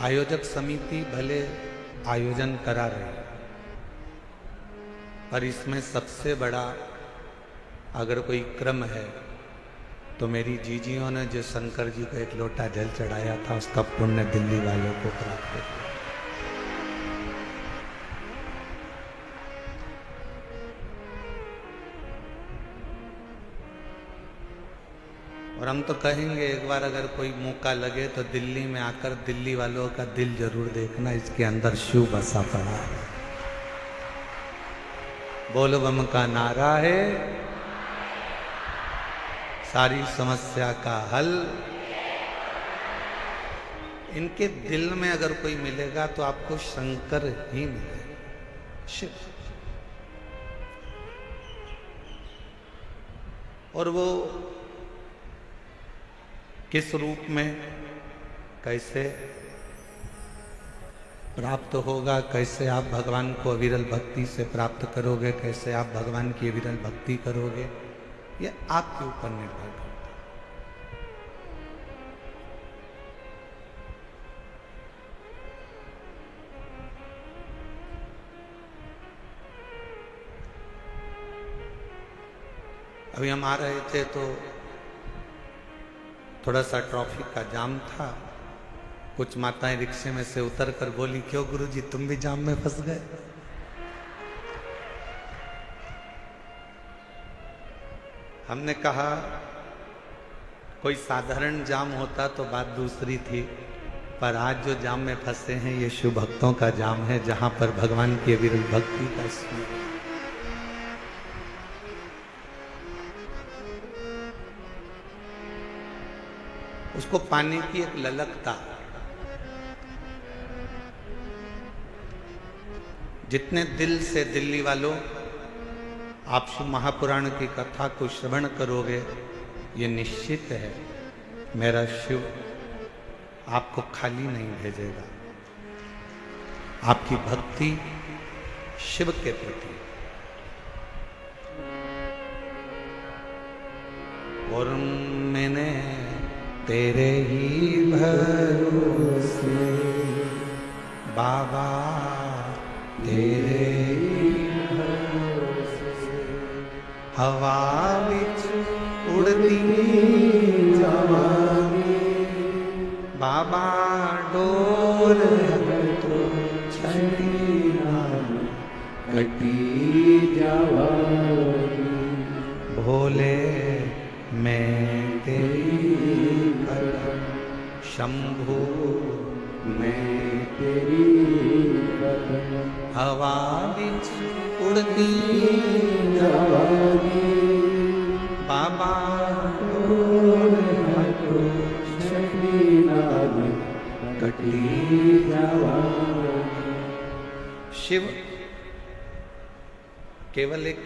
आयोजक समिति भले आयोजन करा रही, पर इसमें सबसे बड़ा अगर कोई क्रम है तो मेरी जीजियों ने जो शंकर जी को एक लोटा जल चढ़ाया था उसका पुण्य दिल्ली वालों को प्राप्त हुआ। और हम तो कहेंगे एक बार अगर कोई मौका लगे तो दिल्ली में आकर दिल्ली वालों का दिल जरूर देखना, इसके अंदर शिव बसा पड़ा है। बोल बम का नारा है, सारी समस्या का हल। इनके दिल में अगर कोई मिलेगा तो आपको शंकर ही मिलेगा, शिव। और वो किस रूप में कैसे प्राप्त होगा, कैसे आप भगवान को अविरल भक्ति से प्राप्त करोगे, कैसे आप भगवान की अविरल भक्ति करोगे, ये आपके ऊपर निर्भर करता है। अभी हम आ रहे थे तो थोड़ा सा ट्रैफिक का जाम था। कुछ माताएं रिक्शे में से उतर कर बोली, क्यों गुरुजी तुम भी जाम में फंस गए? हमने कहा कोई साधारण जाम होता तो बात दूसरी थी, पर आज जो जाम में फंसे हैं ये शिव भक्तों का जाम है, जहां पर भगवान की अविरल भक्ति का स्मरण। उसको पाने की एक ललकता, जितने दिल से दिल्ली वालों आप शिव महापुराण की कथा को श्रवण करोगे, ये निश्चित है मेरा शिव आपको खाली नहीं भेजेगा। आपकी भक्ति शिव के प्रति, और मैंने तेरे ही भरोसे बाबा, तेरे ही भरोसे हवा विच उड़ती जावांगी बाबा, डोर तो छड़ी कटी जावांगी। भोले मैं तेरी कदम, शंभू मैं तेरी कदम, हवा विच उड़ती जावांगी बाबा, डोर तो छड़ी कटी जावांगी। शिव केवल एक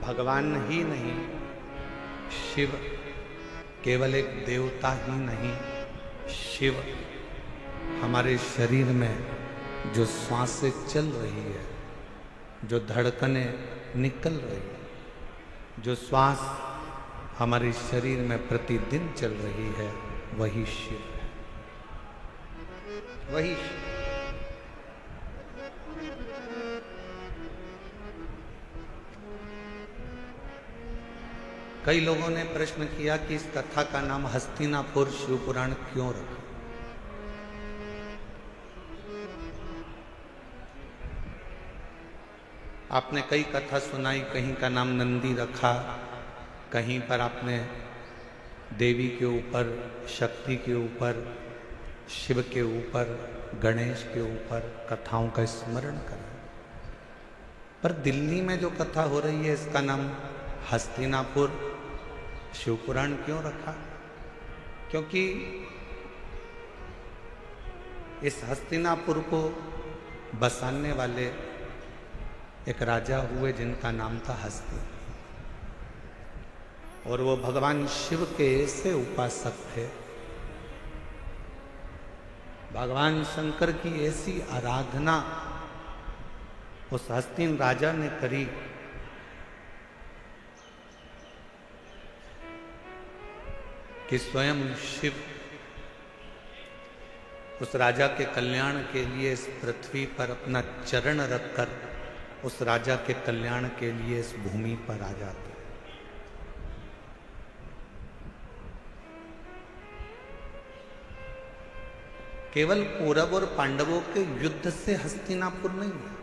भगवान ही नहीं, शिव केवल एक देवता ही नहीं, शिव हमारे शरीर में जो सांसें चल रही है, जो धड़कनें निकल रही है, जो श्वास हमारे शरीर में प्रतिदिन चल रही है, वही शिव है, वही शिव। कई लोगों ने प्रश्न किया कि इस कथा का नाम हस्तिनापुर शिव पुराण क्यों रखा? आपने कई कथा सुनाई, कहीं का नाम नंदी रखा, कहीं पर आपने देवी के ऊपर, शक्ति के ऊपर, शिव के ऊपर, गणेश के ऊपर कथाओं का स्मरण करा। पर दिल्ली में जो कथा हो रही है इसका नाम हस्तिनापुर शिव पुराण क्यों रखा? क्योंकि इस हस्तिनापुर को बसाने वाले एक राजा हुए जिनका नाम था हस्ति, और वो भगवान शिव के ऐसे उपासक थे, भगवान शंकर की ऐसी आराधना उस हस्तिन राजा ने करी कि स्वयं शिव उस राजा के कल्याण के लिए इस पृथ्वी पर अपना चरण रखकर उस राजा के कल्याण के लिए इस भूमि पर आ जाते। केवल कौरव और पांडवों के युद्ध से हस्तिनापुर नहीं है।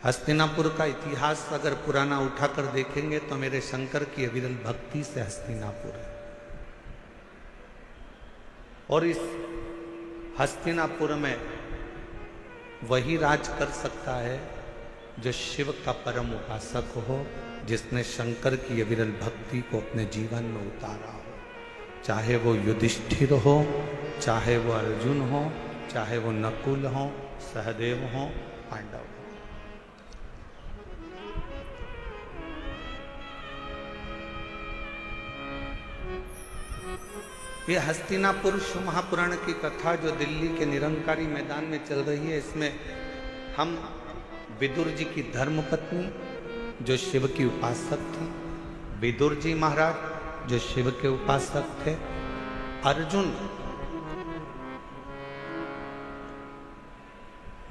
हस्तिनापुर का इतिहास अगर पुराना उठाकर देखेंगे तो मेरे शंकर की अविरल भक्ति से हस्तिनापुर है। और इस हस्तिनापुर में वही राज कर सकता है जो शिव का परम उपासक हो, जिसने शंकर की अविरल भक्ति को अपने जीवन में उतारा हो। चाहे वो युधिष्ठिर हो, चाहे वो अर्जुन हो, चाहे वो नकुल हो, सहदेव हो, पांडव हो। ये हस्तिनापुर शिव महापुराण की कथा जो दिल्ली के निरंकारी मैदान में चल रही है, इसमें हम विदुर जी की धर्मपत्नी जो शिव की उपासक थी, विदुर जी महाराज जो शिव के उपासक थे, अर्जुन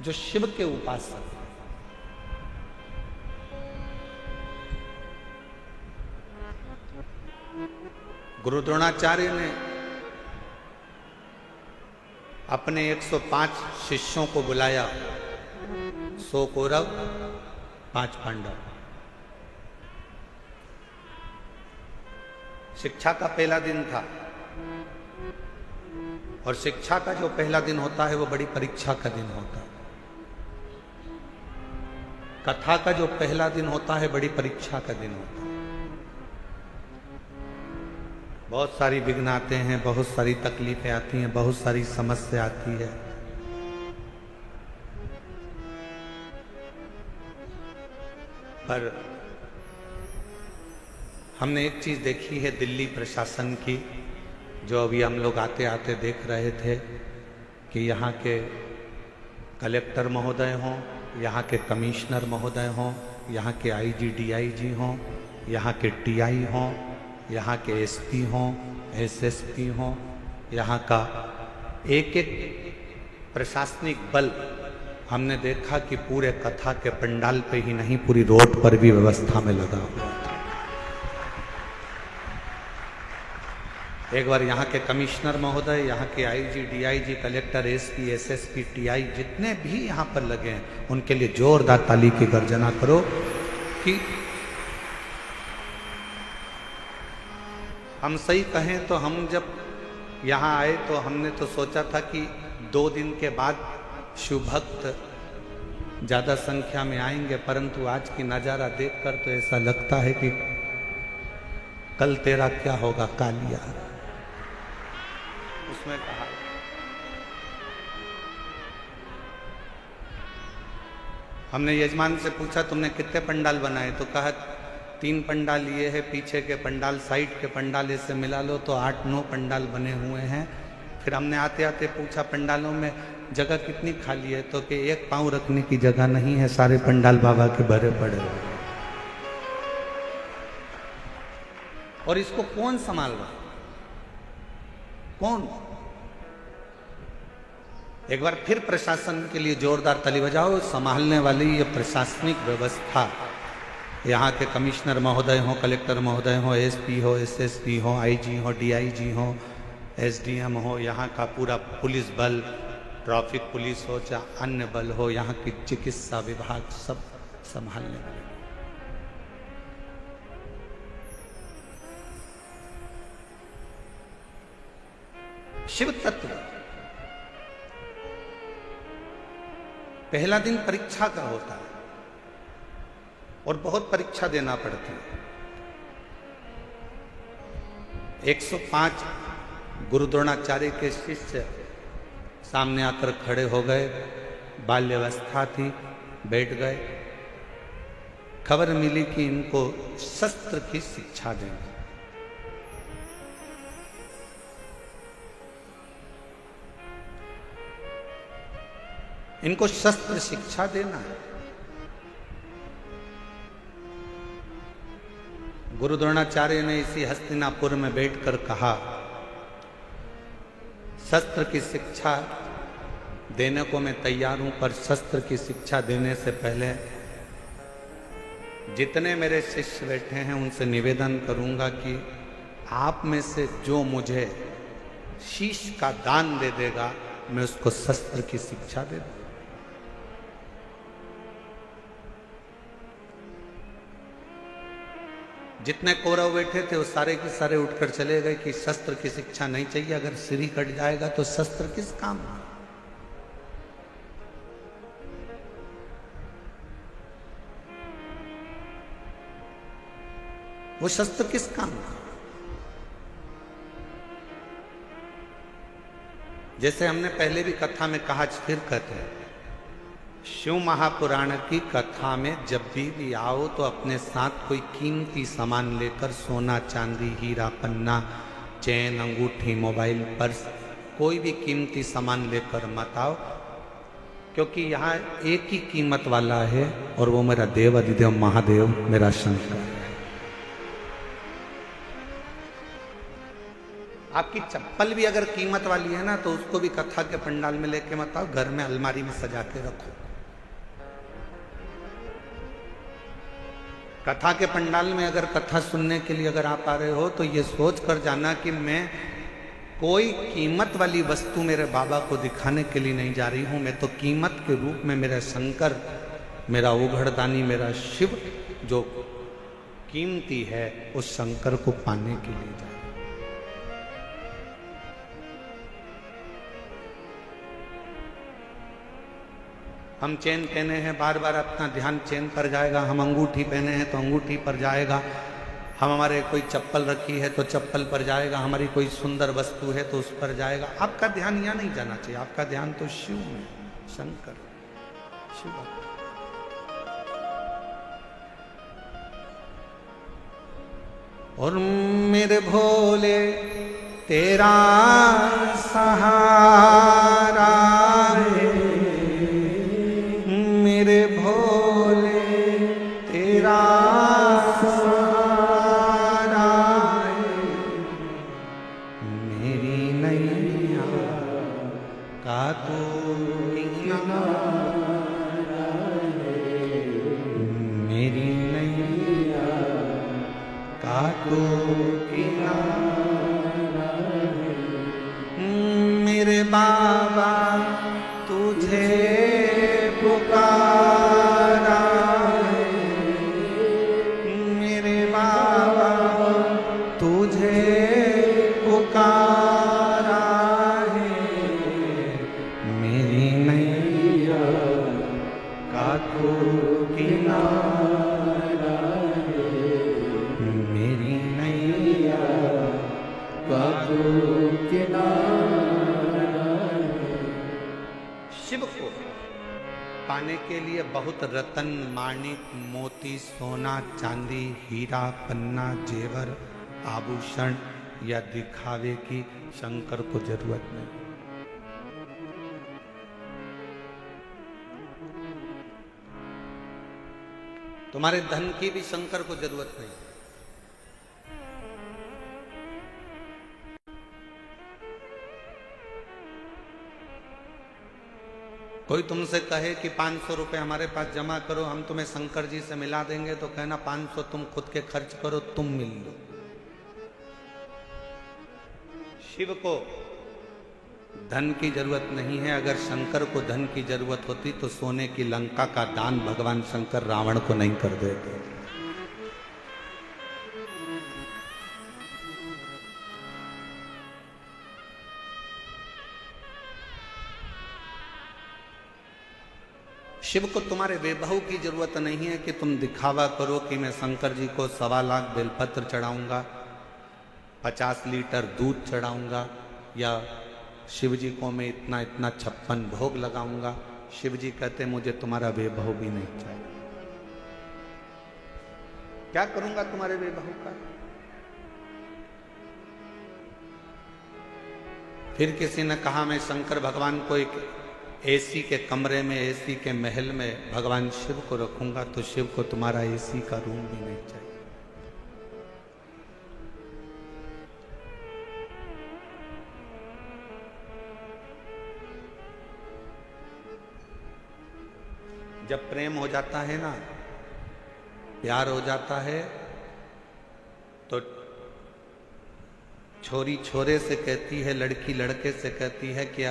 जो शिव के उपासक, गुरु द्रोणाचार्य ने अपने 105 शिष्यों को बुलाया, 100 कौरव 5 पांडव। शिक्षा का पहला दिन था और शिक्षा का जो पहला दिन होता है वो बड़ी परीक्षा का दिन होता है। कथा का जो पहला दिन होता है बड़ी परीक्षा का दिन होता है। बहुत सारी विघ्न आते हैं, बहुत सारी तकलीफें आती हैं, बहुत सारी समस्या आती है। पर हमने एक चीज देखी है दिल्ली प्रशासन की, जो अभी हम लोग आते आते देख रहे थे कि यहाँ के कलेक्टर महोदय हों, यहाँ के कमिश्नर महोदय हों, यहाँ के आईजी डीआईजी हों, यहाँ के टीआई हों, यहाँ के एसपी हों, एसएसपी हों, यहाँ का एक एक प्रशासनिक बल हमने देखा कि पूरे कथा के पंडाल पे ही नहीं, पूरी रोड पर भी व्यवस्था में लगा हुआ था। एक बार यहाँ के कमिश्नर महोदय, यहाँ के IG DIG, collector, SP, SSP, TI जितने भी यहाँ पर लगे हैं, उनके लिए जोरदार ताली की गर्जना करो कि हम सही कहें तो हम जब यहाँ आए तो हमने तो सोचा था कि 2 दिन के बाद शिव भक्त ज़्यादा संख्या में आएंगे, परंतु आज की नज़ारा देखकर तो ऐसा लगता है कि कल तेरा क्या होगा कालिया। उसमें कहा हमने यजमान से पूछा तुमने कितने पंडाल बनाए, तो कहा 3 पंडाल ये है, पीछे के पंडाल, साइड के पंडाल इससे मिला लो तो 8-9 पंडाल बने हुए हैं। फिर हमने आते आते पूछा पंडालों में जगह कितनी खाली है, तो कि 1 पांव रखने की जगह नहीं है, सारे पंडाल बाबा के भरे पड़े हुए। और इसको कौन संभाल रहा, कौन? एक बार फिर प्रशासन के लिए जोरदार ताली बजाओ। संभालने वाली ये प्रशासनिक व्यवस्था, यहाँ के कमिश्नर महोदय हों, कलेक्टर महोदय हों, एसपी हो, एसएसपी हो, आईजी हो, डीआईजी हो, एसडीएम हो, यहाँ का पूरा पुलिस बल, ट्रैफिक पुलिस हो, चाहे अन्य बल हो, यहाँ की चिकित्सा विभाग, सब संभालने वाले। शिव तत्व पहला दिन परीक्षा का होता है और बहुत परीक्षा देना पड़ती है। 105 गुरु द्रोणाचार्य के शिष्य सामने आकर खड़े हो गए, बाल्यावस्था थी, बैठ गए। खबर मिली कि इनको शस्त्र की शिक्षा देंगे। इनको शस्त्र शिक्षा देना है। गुरु द्रोणाचार्य ने इसी हस्तिनापुर में बैठकर कहा शस्त्र की शिक्षा देने को मैं तैयार हूं, पर शस्त्र की शिक्षा देने से पहले जितने मेरे शिष्य बैठे हैं उनसे निवेदन करूंगा कि आप में से जो मुझे शीश का दान दे देगा मैं उसको शस्त्र की शिक्षा दे दूंगा। जितने कौरव बैठे थे वो सारे के सारे उठकर चले गए कि शस्त्र की शिक्षा नहीं चाहिए, अगर सिर ही कट जाएगा तो शस्त्र किस काम का। वो शस्त्र किस काम का। जैसे हमने पहले भी कथा में कहा, फिर कहते हैं, शिव महापुराण की कथा में जब भी आओ तो अपने साथ कोई कीमती सामान लेकर, सोना चांदी हीरा पन्ना चैन अंगूठी मोबाइल पर्स कोई भी कीमती सामान लेकर मत आओ, क्योंकि यहाँ एक ही कीमत वाला है और वो मेरा देव अधिदेव महादेव मेरा शंकर है। आपकी चप्पल भी अगर कीमत वाली है ना तो उसको भी कथा के पंडाल में लेके मत आओ, घर में अलमारी में सजा के रखो। कथा के पंडाल में अगर कथा सुनने के लिए अगर आप आ रहे हो तो ये सोच कर जाना कि मैं कोई कीमत वाली वस्तु मेरे बाबा को दिखाने के लिए नहीं जा रही हूं, मैं तो कीमत के रूप में मेरा शंकर, मेरा उघड़दानी, मेरा शिव जो कीमती है उस शंकर को पाने के लिए जा रही हूं। हम चेन पहने हैं, बार बार अपना ध्यान चेन पर जाएगा। हम अंगूठी पहने हैं तो अंगूठी पर जाएगा। हम हमारे कोई चप्पल रखी है तो चप्पल पर जाएगा। हमारी कोई सुंदर वस्तु है तो उस पर जाएगा। आपका ध्यान यहाँ नहीं जाना चाहिए, आपका ध्यान तो शिव में, शंकर शिव। और मेरे भोले तेरा सहारा है, मेरे भोले तेरा सहारा है, मेरी नैया का तू किनारा है, मेरी नैया का तू किनारा है, मेरे बाबा तुझे पुकारा है, मेरे बाबा तुझे पुकारा है, मेरी नैया का तू किनारा है, मेरी नैया का तू किनारा है। शिव को पाने के लिए बहुत रतन माणिक मोती सोना चांदी हीरा पन्ना जेवर आभूषण या दिखावे की शंकर को जरूरत नहीं। तुम्हारे धन की भी शंकर को जरूरत नहीं। कोई तुमसे कहे कि 500 रुपए हमारे पास जमा करो, हम तुम्हें शंकर जी से मिला देंगे, तो कहना 500 तुम खुद के खर्च करो, तुम मिल लो। शिव को धन की जरूरत नहीं है। अगर शंकर को धन की जरूरत होती तो सोने की लंका का दान भगवान शंकर रावण को नहीं कर देते। शिव को तुम्हारे वैभव की जरूरत नहीं है कि तुम दिखावा करो कि मैं शंकर जी को 1.25 लाख बेलपत्र चढ़ाऊंगा, 50 लीटर दूध चढ़ाऊंगा, या शिव जी को मैं इतना इतना 56 भोग लगाऊंगा। शिव जी कहते मुझे तुम्हारा वैभव भी नहीं चाहिए। क्या करूंगा तुम्हारे वैभव का? फिर किसी ने कहा मैं शंकर भगवान को एक एसी के कमरे में, एसी के महल में भगवान शिव को रखूंगा, तो शिव को तुम्हारा एसी का रूम भी नहीं चाहिए। जब प्रेम हो जाता है ना, प्यार हो जाता है, तो छोरी छोरे से कहती है, लड़की लड़के से कहती है कि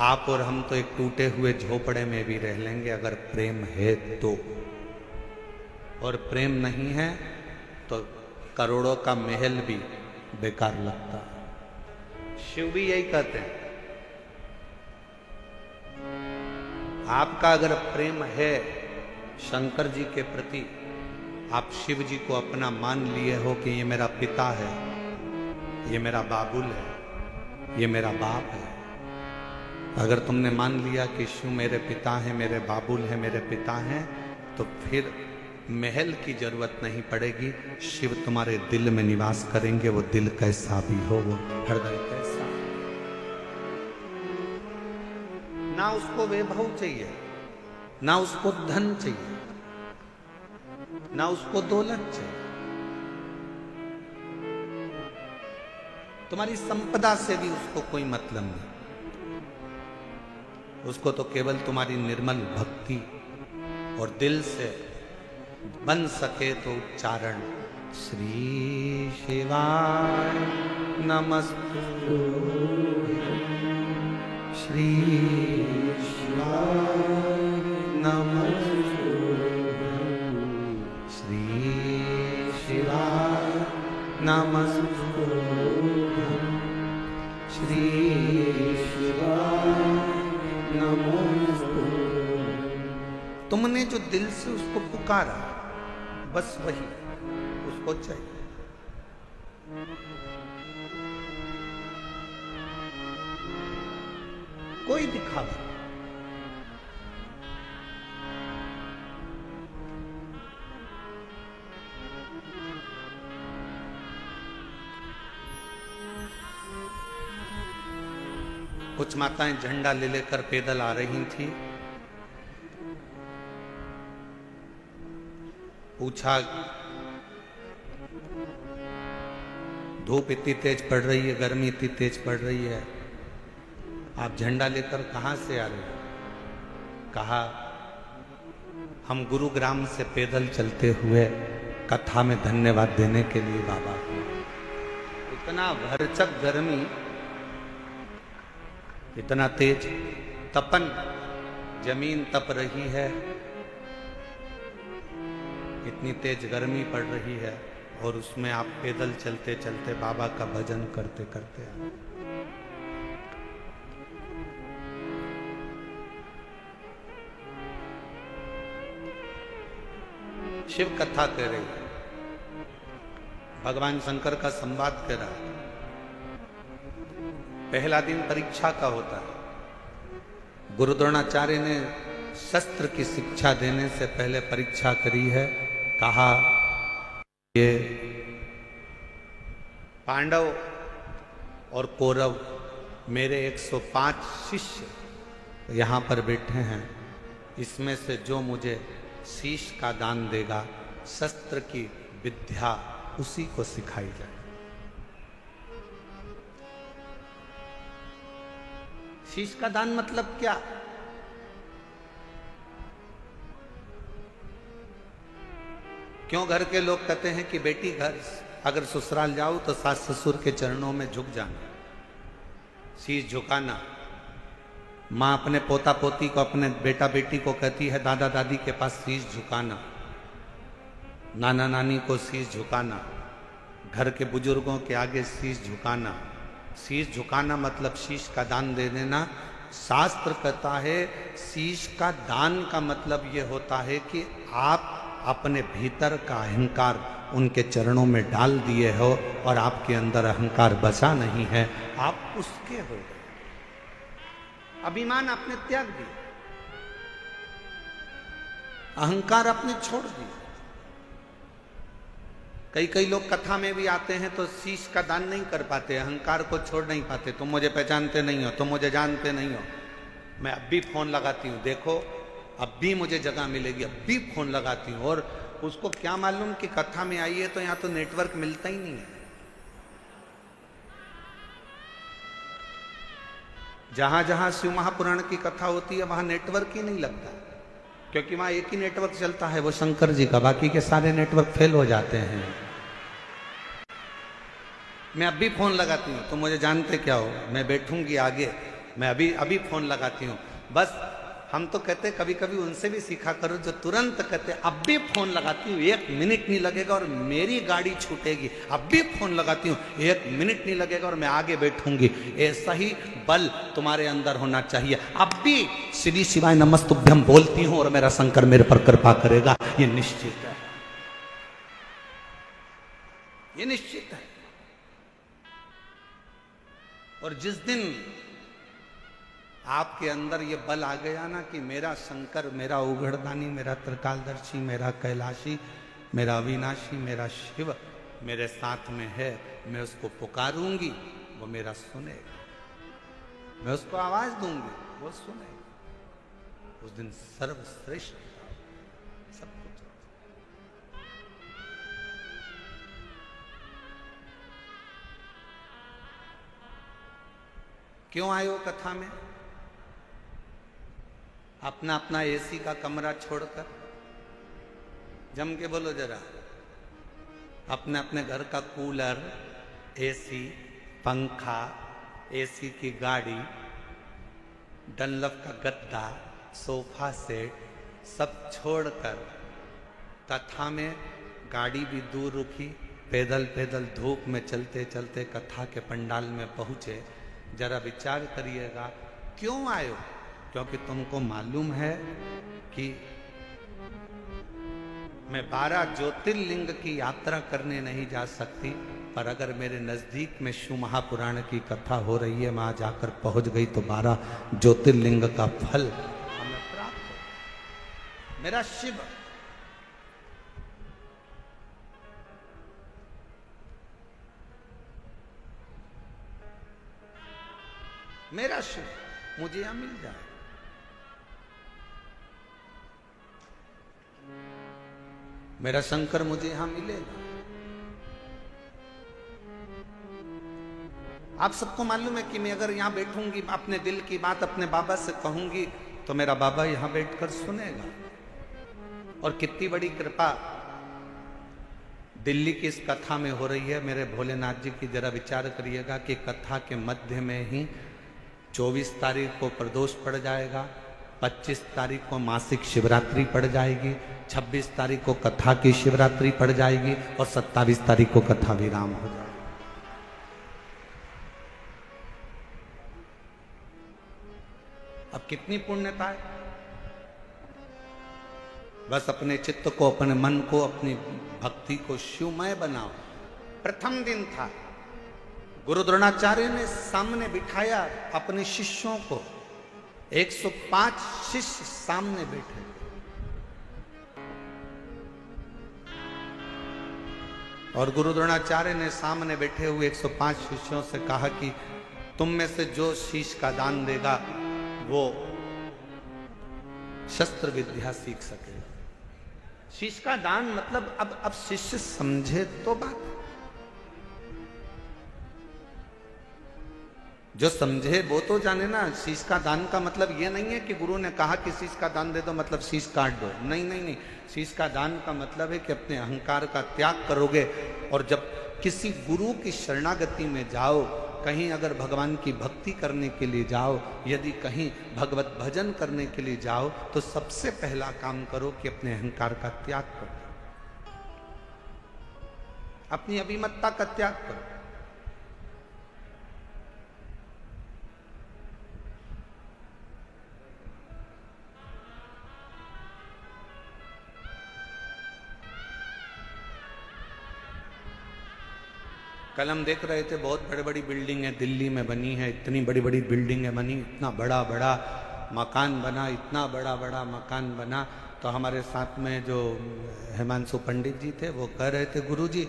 आप और हम तो एक टूटे हुए झोपड़े में भी रह लेंगे अगर प्रेम है तो, और प्रेम नहीं है तो करोड़ों का महल भी बेकार लगता है। शिव भी यही कहते हैं, आपका अगर प्रेम है शंकर जी के प्रति, आप शिव जी को अपना मान लिए हो कि ये मेरा पिता है, ये मेरा बाबुल है, ये मेरा बाप है। अगर तुमने मान लिया कि शिव मेरे पिता हैं, मेरे बाबुल हैं, मेरे पिता हैं, तो फिर महल की जरूरत नहीं पड़ेगी। शिव तुम्हारे दिल में निवास करेंगे, वो दिल कैसा भी हो, वो हृदय कैसा। ना उसको वैभव चाहिए, ना उसको धन चाहिए, ना उसको दौलत चाहिए। तुम्हारी संपदा से भी उसको कोई मतलब नहीं। उसको तो केवल तुम्हारी निर्मल भक्ति और दिल से बन सके तो उच्चारण, श्री शिवाय नमस्तु, श्री शिवाय नमस्तु, श्री शिवाय नमस्तु, श्री शिवाय नमस्तु। तुमने जो दिल से उसको पुकारा, बस वही उसको चाहिए। कोई दिखावा, कुछ माताएं झंडा ले लेकर पैदल आ रही थी। पूछा, धूप इतनी तेज पड़ रही है, गर्मी इतनी तेज पड़ रही है, आप झंडा लेकर कहां से आ रहे हो? कहा, हम गुरुग्राम से पैदल चलते हुए कथा में धन्यवाद देने के लिए बाबा को। इतना भरचक गर्मी, इतना तेज तपन, जमीन तप रही है, इतनी तेज गर्मी पड़ रही है, और उसमें आप पैदल चलते चलते बाबा का भजन करते करते आ। शिव कथा कह रही है, भगवान शंकर का संवाद कह रहा है। पहला दिन परीक्षा का होता है। गुरु द्रोणाचार्य ने शस्त्र की शिक्षा देने से पहले परीक्षा करी है। कहा, ये पांडव और कौरव मेरे 105 शिष्य यहां पर बैठे हैं, इसमें से जो मुझे शीश का दान देगा, शस्त्र की विद्या उसी को सिखाई जाए। शीश का दान मतलब क्या? क्यों घर के लोग कहते हैं कि बेटी घर अगर ससुराल जाओ तो सास ससुर के चरणों में झुक जाना, शीश झुकाना। माँ अपने पोता पोती को, अपने बेटा बेटी को कहती है दादा दादी के पास शीश झुकाना, नाना नानी को शीश झुकाना, घर के बुजुर्गों के आगे शीश झुकाना। शीश झुकाना मतलब शीश का दान दे देना। शास्त्र कहता है शीश का दान का मतलब ये होता है कि आप अपने भीतर का अहंकार उनके चरणों में डाल दिए हो और आपके अंदर अहंकार बचा नहीं है, आप उसके हो गए। अभिमान आपने त्याग दिया, अहंकार आपने छोड़ दिया। कई कई लोग कथा में भी आते हैं तो शीश का दान नहीं कर पाते, अहंकार को छोड़ नहीं पाते। तुम मुझे पहचानते नहीं हो, तुम मुझे जानते नहीं हो, मैं अब भी फोन लगाती हूँ, देखो अब भी मुझे जगह मिलेगी, अब भी फोन लगाती हूँ। और उसको क्या मालूम कि कथा में आई है तो यहाँ तो नेटवर्क मिलता ही नहीं है। जहां जहां शिव महापुराण की कथा होती है वहां नेटवर्क ही नहीं लगता। क्योंकि वहां एक ही नेटवर्क चलता है, वो शंकर जी का, बाकी के सारे नेटवर्क फेल हो जाते हैं। मैं अभी फोन लगाती हूँ तो मुझे जानते क्या हो, मैं बैठूंगी आगे, मैं अभी अभी फोन लगाती हूँ। बस हम तो कहते कभी कभी उनसे भी सीखा करो जो तुरंत कहते अब भी फोन लगाती हूँ 1 मिनट नहीं लगेगा और मेरी गाड़ी छूटेगी, अब भी फोन लगाती हूँ 1 मिनट नहीं लगेगा और मैं आगे बैठूंगी। ऐसा ही बल तुम्हारे अंदर होना चाहिए। अब भी श्री शिवाय नमस्तुभ्यम बोलती हूँ और मेरा शंकर मेरे पर कृपा करेगा, ये निश्चित है, ये निश्चित है। और जिस दिन आपके अंदर ये बल आ गया ना कि मेरा शंकर, मेरा उघड़दानी, मेरा त्रिकालदर्शी, मेरा कैलाशी, मेरा अविनाशी, मेरा शिव मेरे साथ में है, मैं उसको पुकारूंगी वो मेरा सुनेगा, मैं उसको आवाज दूंगी वो सुनेगा। उस दिन सर्वश्रेष्ठ सब कुछ। क्यों आए हो कथा में? अपना अपना एसी का कमरा छोड़कर, जम के बोलो जरा, अपने अपने घर का कूलर, एसी, पंखा, एसी की गाड़ी, डनलप का गद्दा, सोफा सेट सब छोड़कर कथा में गाड़ी भी दूर रुकी, पैदल पैदल धूप में चलते चलते कथा के पंडाल में पहुंचे। जरा विचार करिएगा क्यों आए हो? क्योंकि तुमको मालूम है कि मैं 12 ज्योतिर्लिंग की यात्रा करने नहीं जा सकती, पर अगर मेरे नजदीक में शिव महापुराण की कथा हो रही है, वहां जाकर पहुंच गई तो 12 ज्योतिर्लिंग का फल हमें प्राप्त हो। मेरा शिव मेरा शिव मुझे यहां मिल जाए। मेरा शंकर मुझे यहां मिलेगा। आप सबको मालूम है कि मैं अगर यहां बैठूंगी, अपने दिल की बात अपने बाबा से कहूंगी तो मेरा बाबा यहां बैठकर सुनेगा। और कितनी बड़ी कृपा दिल्ली की इस कथा में हो रही है मेरे भोलेनाथ जी की। जरा विचार करिएगा कि कथा के मध्य में ही 24 तारीख को प्रदोष पड़ जाएगा, 25 तारीख को मासिक शिवरात्रि पड़ जाएगी, 26 तारीख को कथा की शिवरात्रि पड़ जाएगी और 27 तारीख को कथा विराम हो जाएगा। अब कितनी पुण्यता है। बस अपने चित्त को, अपने मन को, अपनी भक्ति को शिवमय बनाओ। प्रथम दिन था, गुरु द्रोणाचार्य ने सामने बिठाया अपने शिष्यों को, 105 शिष्य सामने बैठे। और गुरु द्रोणाचार्य ने सामने बैठे हुए 105 शिष्यों से कहा कि तुम में से जो शीश का दान देगा वो शस्त्र विद्या सीख सकेगा। शीश का दान मतलब अब शिष्य समझे तो बात, जो समझे वो तो जाने ना। शीश का दान का मतलब ये नहीं है कि गुरु ने कहा कि शीश का दान दे दो मतलब शीश काट दो। नहीं नहीं नहीं, शीश का दान का मतलब है कि अपने अहंकार का त्याग करोगे। और जब किसी गुरु की शरणागति में जाओ, कहीं अगर भगवान की भक्ति करने के लिए जाओ, यदि कहीं भगवत भजन करने के लिए जाओ, तो सबसे पहला काम करो कि अपने अहंकार का त्याग करो, अपनी अभिमतता का त्याग करो। कल हम देख रहे थे बहुत बड़ी बड़ी बिल्डिंग है दिल्ली में बनी है, इतनी बड़ी बड़ी बिल्डिंग है बनी, इतना बड़ा बड़ा मकान बना, इतना बड़ा बड़ा मकान बना। तो हमारे साथ में जो हिमांशु पंडित जी थे वो कह रहे थे गुरु जी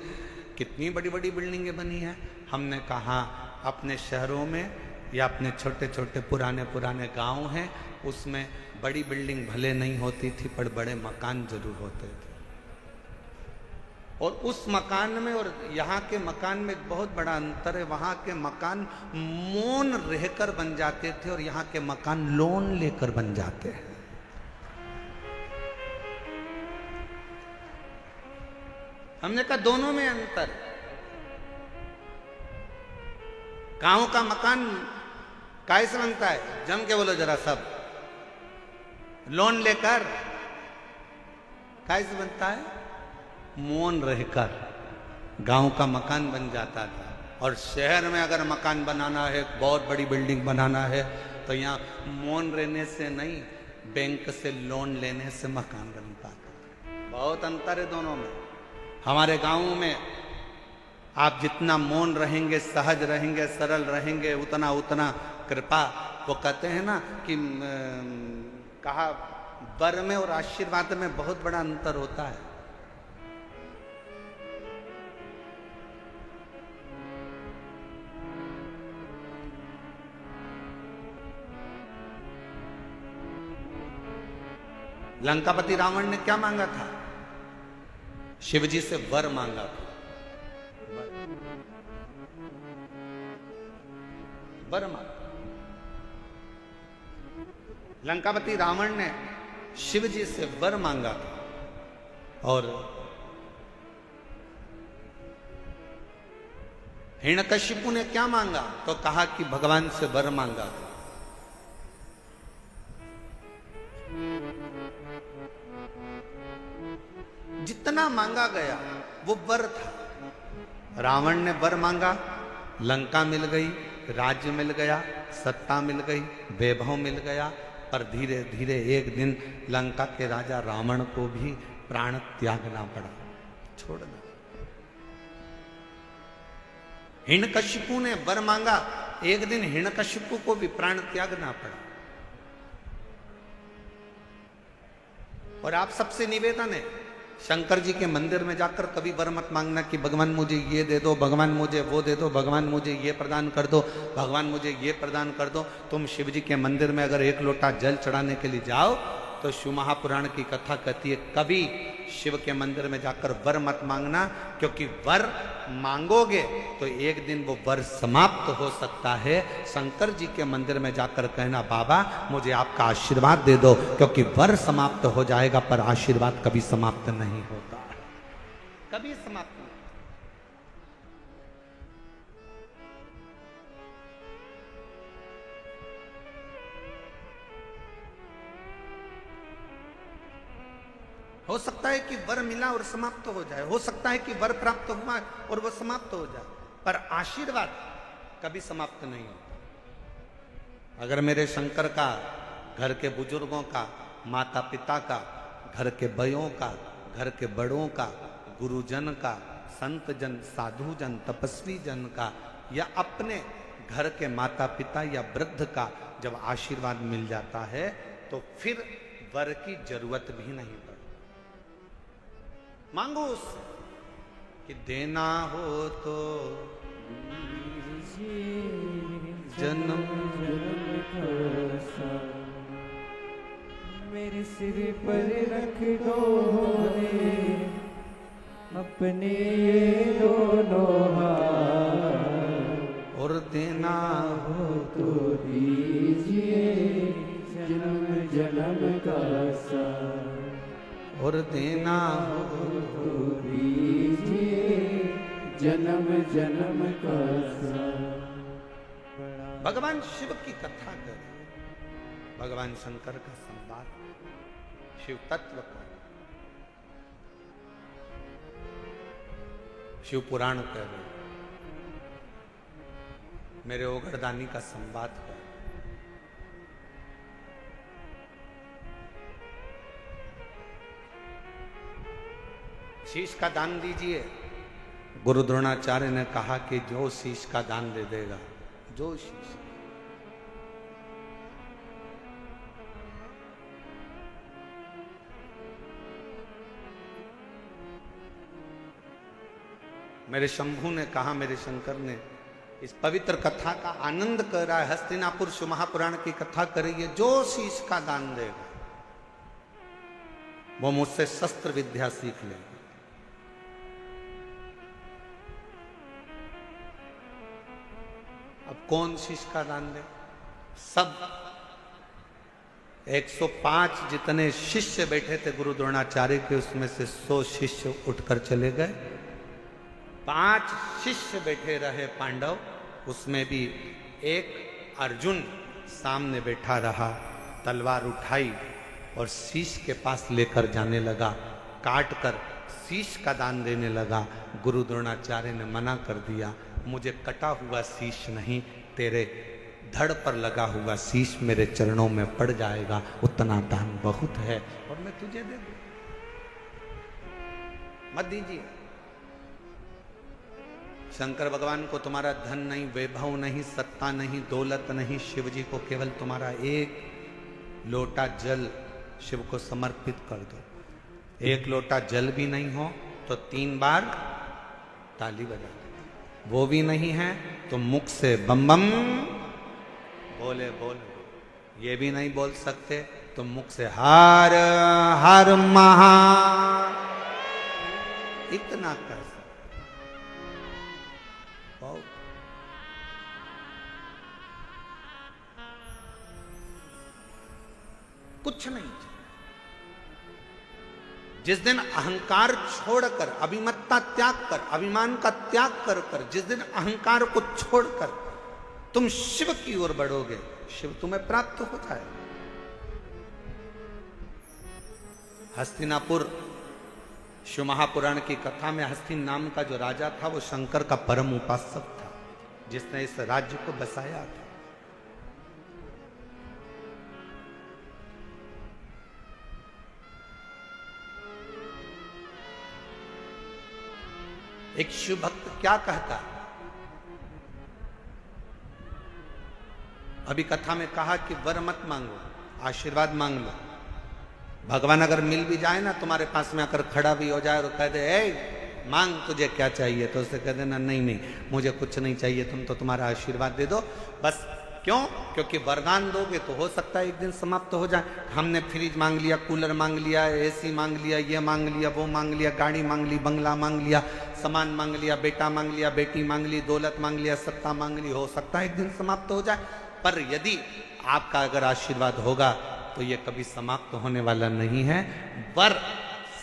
कितनी बड़ी बड़ी बिल्डिंगें बनी हैं। हमने कहा अपने शहरों में या अपने छोटे छोटे पुराने पुराने गांव हैं उसमें बड़ी बिल्डिंग भले नहीं होती थी पर बड़े मकान जरूर होते थे। और उस मकान में और यहाँ के मकान में एक बहुत बड़ा अंतर है। वहाँ के मकान मौन रहकर बन जाते थे और यहाँ के मकान लोन लेकर बन जाते हैं। हमने कहा दोनों में अंतर। गांव का मकान काय से बनता है? जम के बोलो जरा सब। लोन लेकर। काय से बनता है? मौन रहकर गांव का मकान बन जाता था। और शहर में अगर मकान बनाना है, बहुत बड़ी बिल्डिंग बनाना है, तो यहाँ मौन रहने से नहीं, बैंक से लोन लेने से मकान बनता था। बहुत अंतर है दोनों में। हमारे गांव में आप जितना मौन रहेंगे, सहज रहेंगे, सरल रहेंगे, उतना उतना कृपा। वो कहते हैं ना कि कहा वर में और आशीर्वाद में बहुत बड़ा अंतर होता है। लंकापति रावण ने क्या मांगा था? शिवजी से वर मांगा था। वर मांगा। लंकापति रावण ने शिवजी से वर मांगा था। और हिरण्यकशिपु ने क्या मांगा? तो कहा कि भगवान से वर मांगा था। जितना मांगा गया वो वर था। रावण ने वर मांगा, लंका मिल गई, राज्य मिल गया, सत्ता मिल गई, वैभव मिल गया। पर धीरे धीरे एक दिन लंका के राजा रावण को भी प्राण त्यागना पड़ा, छोड़ना। हिरण्यकशिपु ने वर मांगा, एक दिन हिरण्यकशिपु को भी प्राण त्यागना पड़ा। और आप सबसे निवेदन है, शंकर जी के मंदिर में जाकर कभी वर मत मांगना कि भगवान मुझे ये दे दो, भगवान मुझे वो दे दो, भगवान मुझे ये प्रदान कर दो, भगवान मुझे ये प्रदान कर दो। तुम शिव जी के मंदिर में अगर एक लोटा जल चढ़ाने के लिए जाओ तो शिव महापुराण की कथा कहती है कभी शिव के मंदिर में जाकर वर मत मांगना, क्योंकि वर मांगोगे तो एक दिन वो वर समाप्त हो सकता है। शंकर जी के मंदिर में जाकर कहना बाबा मुझे आपका आशीर्वाद दे दो, क्योंकि वर समाप्त हो जाएगा पर आशीर्वाद कभी समाप्त नहीं होता, कभी समाप्त नहीं। हो सकता है कि वर मिला और समाप्त हो जाए, हो सकता है कि वर प्राप्त हुआ और वो समाप्त हो जाए, पर आशीर्वाद कभी समाप्त नहीं होता। अगर मेरे शंकर का, घर के बुजुर्गों का, माता पिता का, घर के बयों का, घर के बड़ों का, गुरुजन का, संत जन, साधु जन, तपस्वी जन का, या अपने घर के माता पिता या वृद्ध का जब आशीर्वाद मिल जाता है तो फिर वर की जरूरत भी नहीं पड़ती। मांगो उससे कि देना हो तो जन्म मेरे सिर पर रख दो अपने दोनों हाथ, और देना हो तो दीजिए जन्म जन्म का साथ, और देना हो तो दीजिए जन्म जन्म का साथ। भगवान शिव की कथा कर, भगवान शंकर का संवाद, शिव तत्व का, शिव पुराण कर रहे, मेरे ओगरदानी का संवाद कर। शीश का दान दीजिए। गुरु द्रोणाचार्य ने कहा कि जो शीश का दान दे देगा, जो शीश, मेरे शंभू ने कहा, मेरे शंकर ने, इस पवित्र कथा का आनंद कर रहा है, हस्तिनापुर शिव महापुराण की कथा करिए, जो शीश का दान देगा वो मुझसे शस्त्र विद्या सीख लेगा। अब कौन शीश का दान दे? सब 105 जितने शिष्य बैठे थे गुरु द्रोणाचार्य के, उसमें से 100 शिष्य उठकर चले गए। 5 शिष्य बैठे रहे पांडव, उसमें भी एक अर्जुन सामने बैठा रहा, तलवार उठाई और शीश के पास लेकर जाने लगा, काट कर शीश का दान देने लगा। गुरु द्रोणाचार्य ने मना कर दिया, मुझे कटा हुआ शीश नहीं, तेरे धड़ पर लगा हुआ शीश मेरे चरणों में पड़ जाएगा, उतना दान बहुत है और मैं तुझे दे दूं, मत दीजिए। शंकर भगवान को तुम्हारा धन नहीं, वैभव नहीं, सत्ता नहीं, दौलत नहीं, शिव जी को केवल तुम्हारा एक लोटा जल शिव को समर्पित कर दो। एक लोटा जल भी नहीं हो तो 3 बार ताली बजा दो, वो भी नहीं है तो मुख से बम बम बोले बोले, ये भी नहीं बोल सकते तो मुख से हर हर महा, इतना कर सकते। कुछ नहीं चाहिए। जिस दिन अहंकार छोड़कर, अभिमत्ता त्याग कर, अभिमान का त्याग कर कर, जिस दिन अहंकार को छोड़कर तुम शिव की ओर बढ़ोगे, शिव तुम्हें प्राप्त हो जाए। हस्तिनापुर शिव महापुराण की कथा में हस्तिन नाम का जो राजा था वो शंकर का परम उपासक था, जिसने इस राज्य को बसाया था। एक शिव भक्त क्या कहता है, अभी कथा में कहा कि वर मत मांगो, आशीर्वाद मांग लो। भगवान अगर मिल भी जाए ना, तुम्हारे पास में आकर खड़ा भी हो जाए और कह दे ए मांग तुझे क्या चाहिए, तो उसे कह देना नहीं नहीं मुझे कुछ नहीं चाहिए, तुम तो तुम्हारा आशीर्वाद दे दो बस। क्यों? क्योंकि वरदान दोगे तो हो सकता है एक दिन समाप्त हो जाए। हमने फ्रिज मांग लिया, कूलर मांग लिया, एसी मांग लिया, ये मांग लिया, वो मांग लिया, गाड़ी मांग ली, बंगला मांग लिया, सामान मांग लिया, बेटा मांग लिया, बेटी मांग ली, दौलत मांग लिया, सत्ता मांग ली, हो सकता है एक दिन समाप्त हो जाए। पर यदि आपका अगर आशीर्वाद होगा तो ये कभी समाप्त होने वाला नहीं है। वर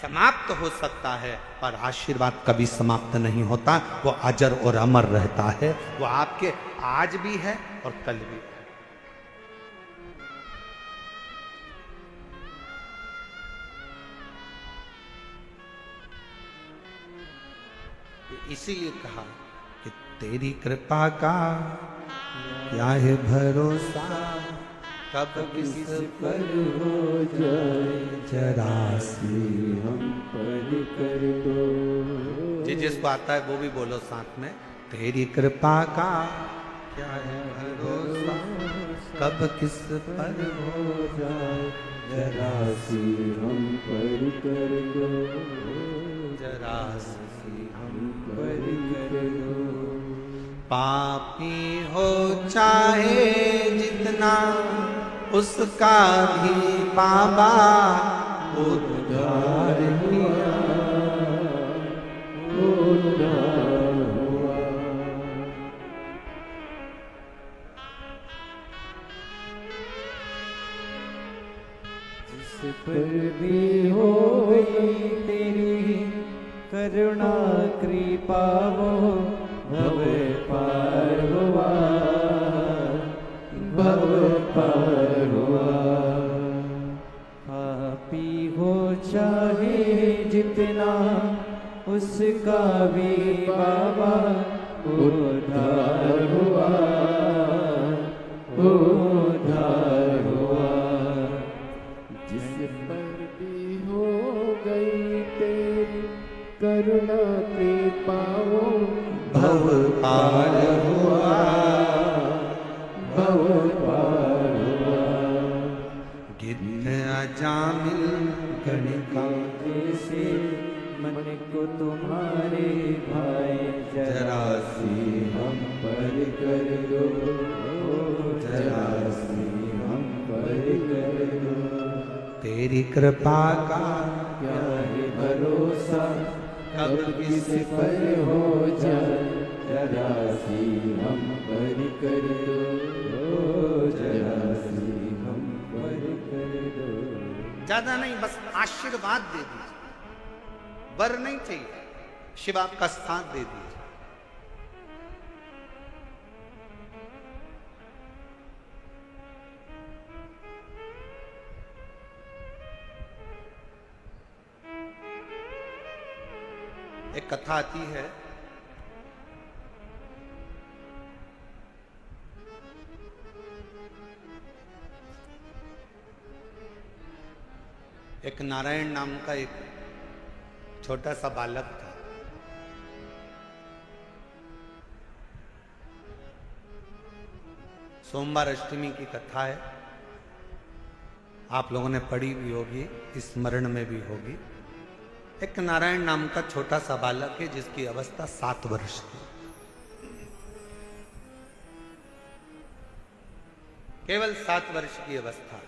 समाप्त हो सकता है पर आशीर्वाद कभी समाप्त नहीं होता, वो अजर और अमर रहता है, वो आपके आज भी है और कल भी है। इसीलिए कहा कि तेरी कृपा का क्या है भरोसा, कब किस पर हो जाए जरा सी हम पर कर दो। जी जिसको आता है वो भी बोलो साथ में, तेरी कृपा का क्या है भरोसा, कब किस पर हो जाए जरा सी हम पर कर दो, जरा सी हम पर कर दो। पापी हो चाहे जितना उसका भी बाबा उद्धार किया, उद्धार हुआ। जिस पर भी हो गई तेरी करुणा कृपा, वो भव पार हुआ, भव पार हुआ। पापी हो चाहे जितना उसका भी बाबा उद्धार हुआ, उद्धार हुआ। जिस पर भी हो गई तेरी करुणा कृपा, वो भव पार हुआ, भव पार हुआ। गिद्ध अजामिल गणिका जैसे मन को तुम्हारे भाई जरा सी हम पर कर दो, जरा सी हम पर कर दो। तेरी कृपा का क्या है भरोसा, कब किस पर हो जाए जरा सी हम पर कर दो, जरा सी हम पर कर ज्यादा नहीं, बस आशीर्वाद दे दीजिए, वर नहीं चाहिए, शिव आपका साथ दे दीजिए। एक कथा आती है, एक नारायण नाम का एक छोटा सा बालक था। सोमवार अष्टमी की कथा है, आप लोगों ने पढ़ी भी होगी, स्मरण में भी होगी। एक नारायण नाम का छोटा सा बालक है जिसकी अवस्था 7 वर्ष की, केवल 7 वर्ष की अवस्था।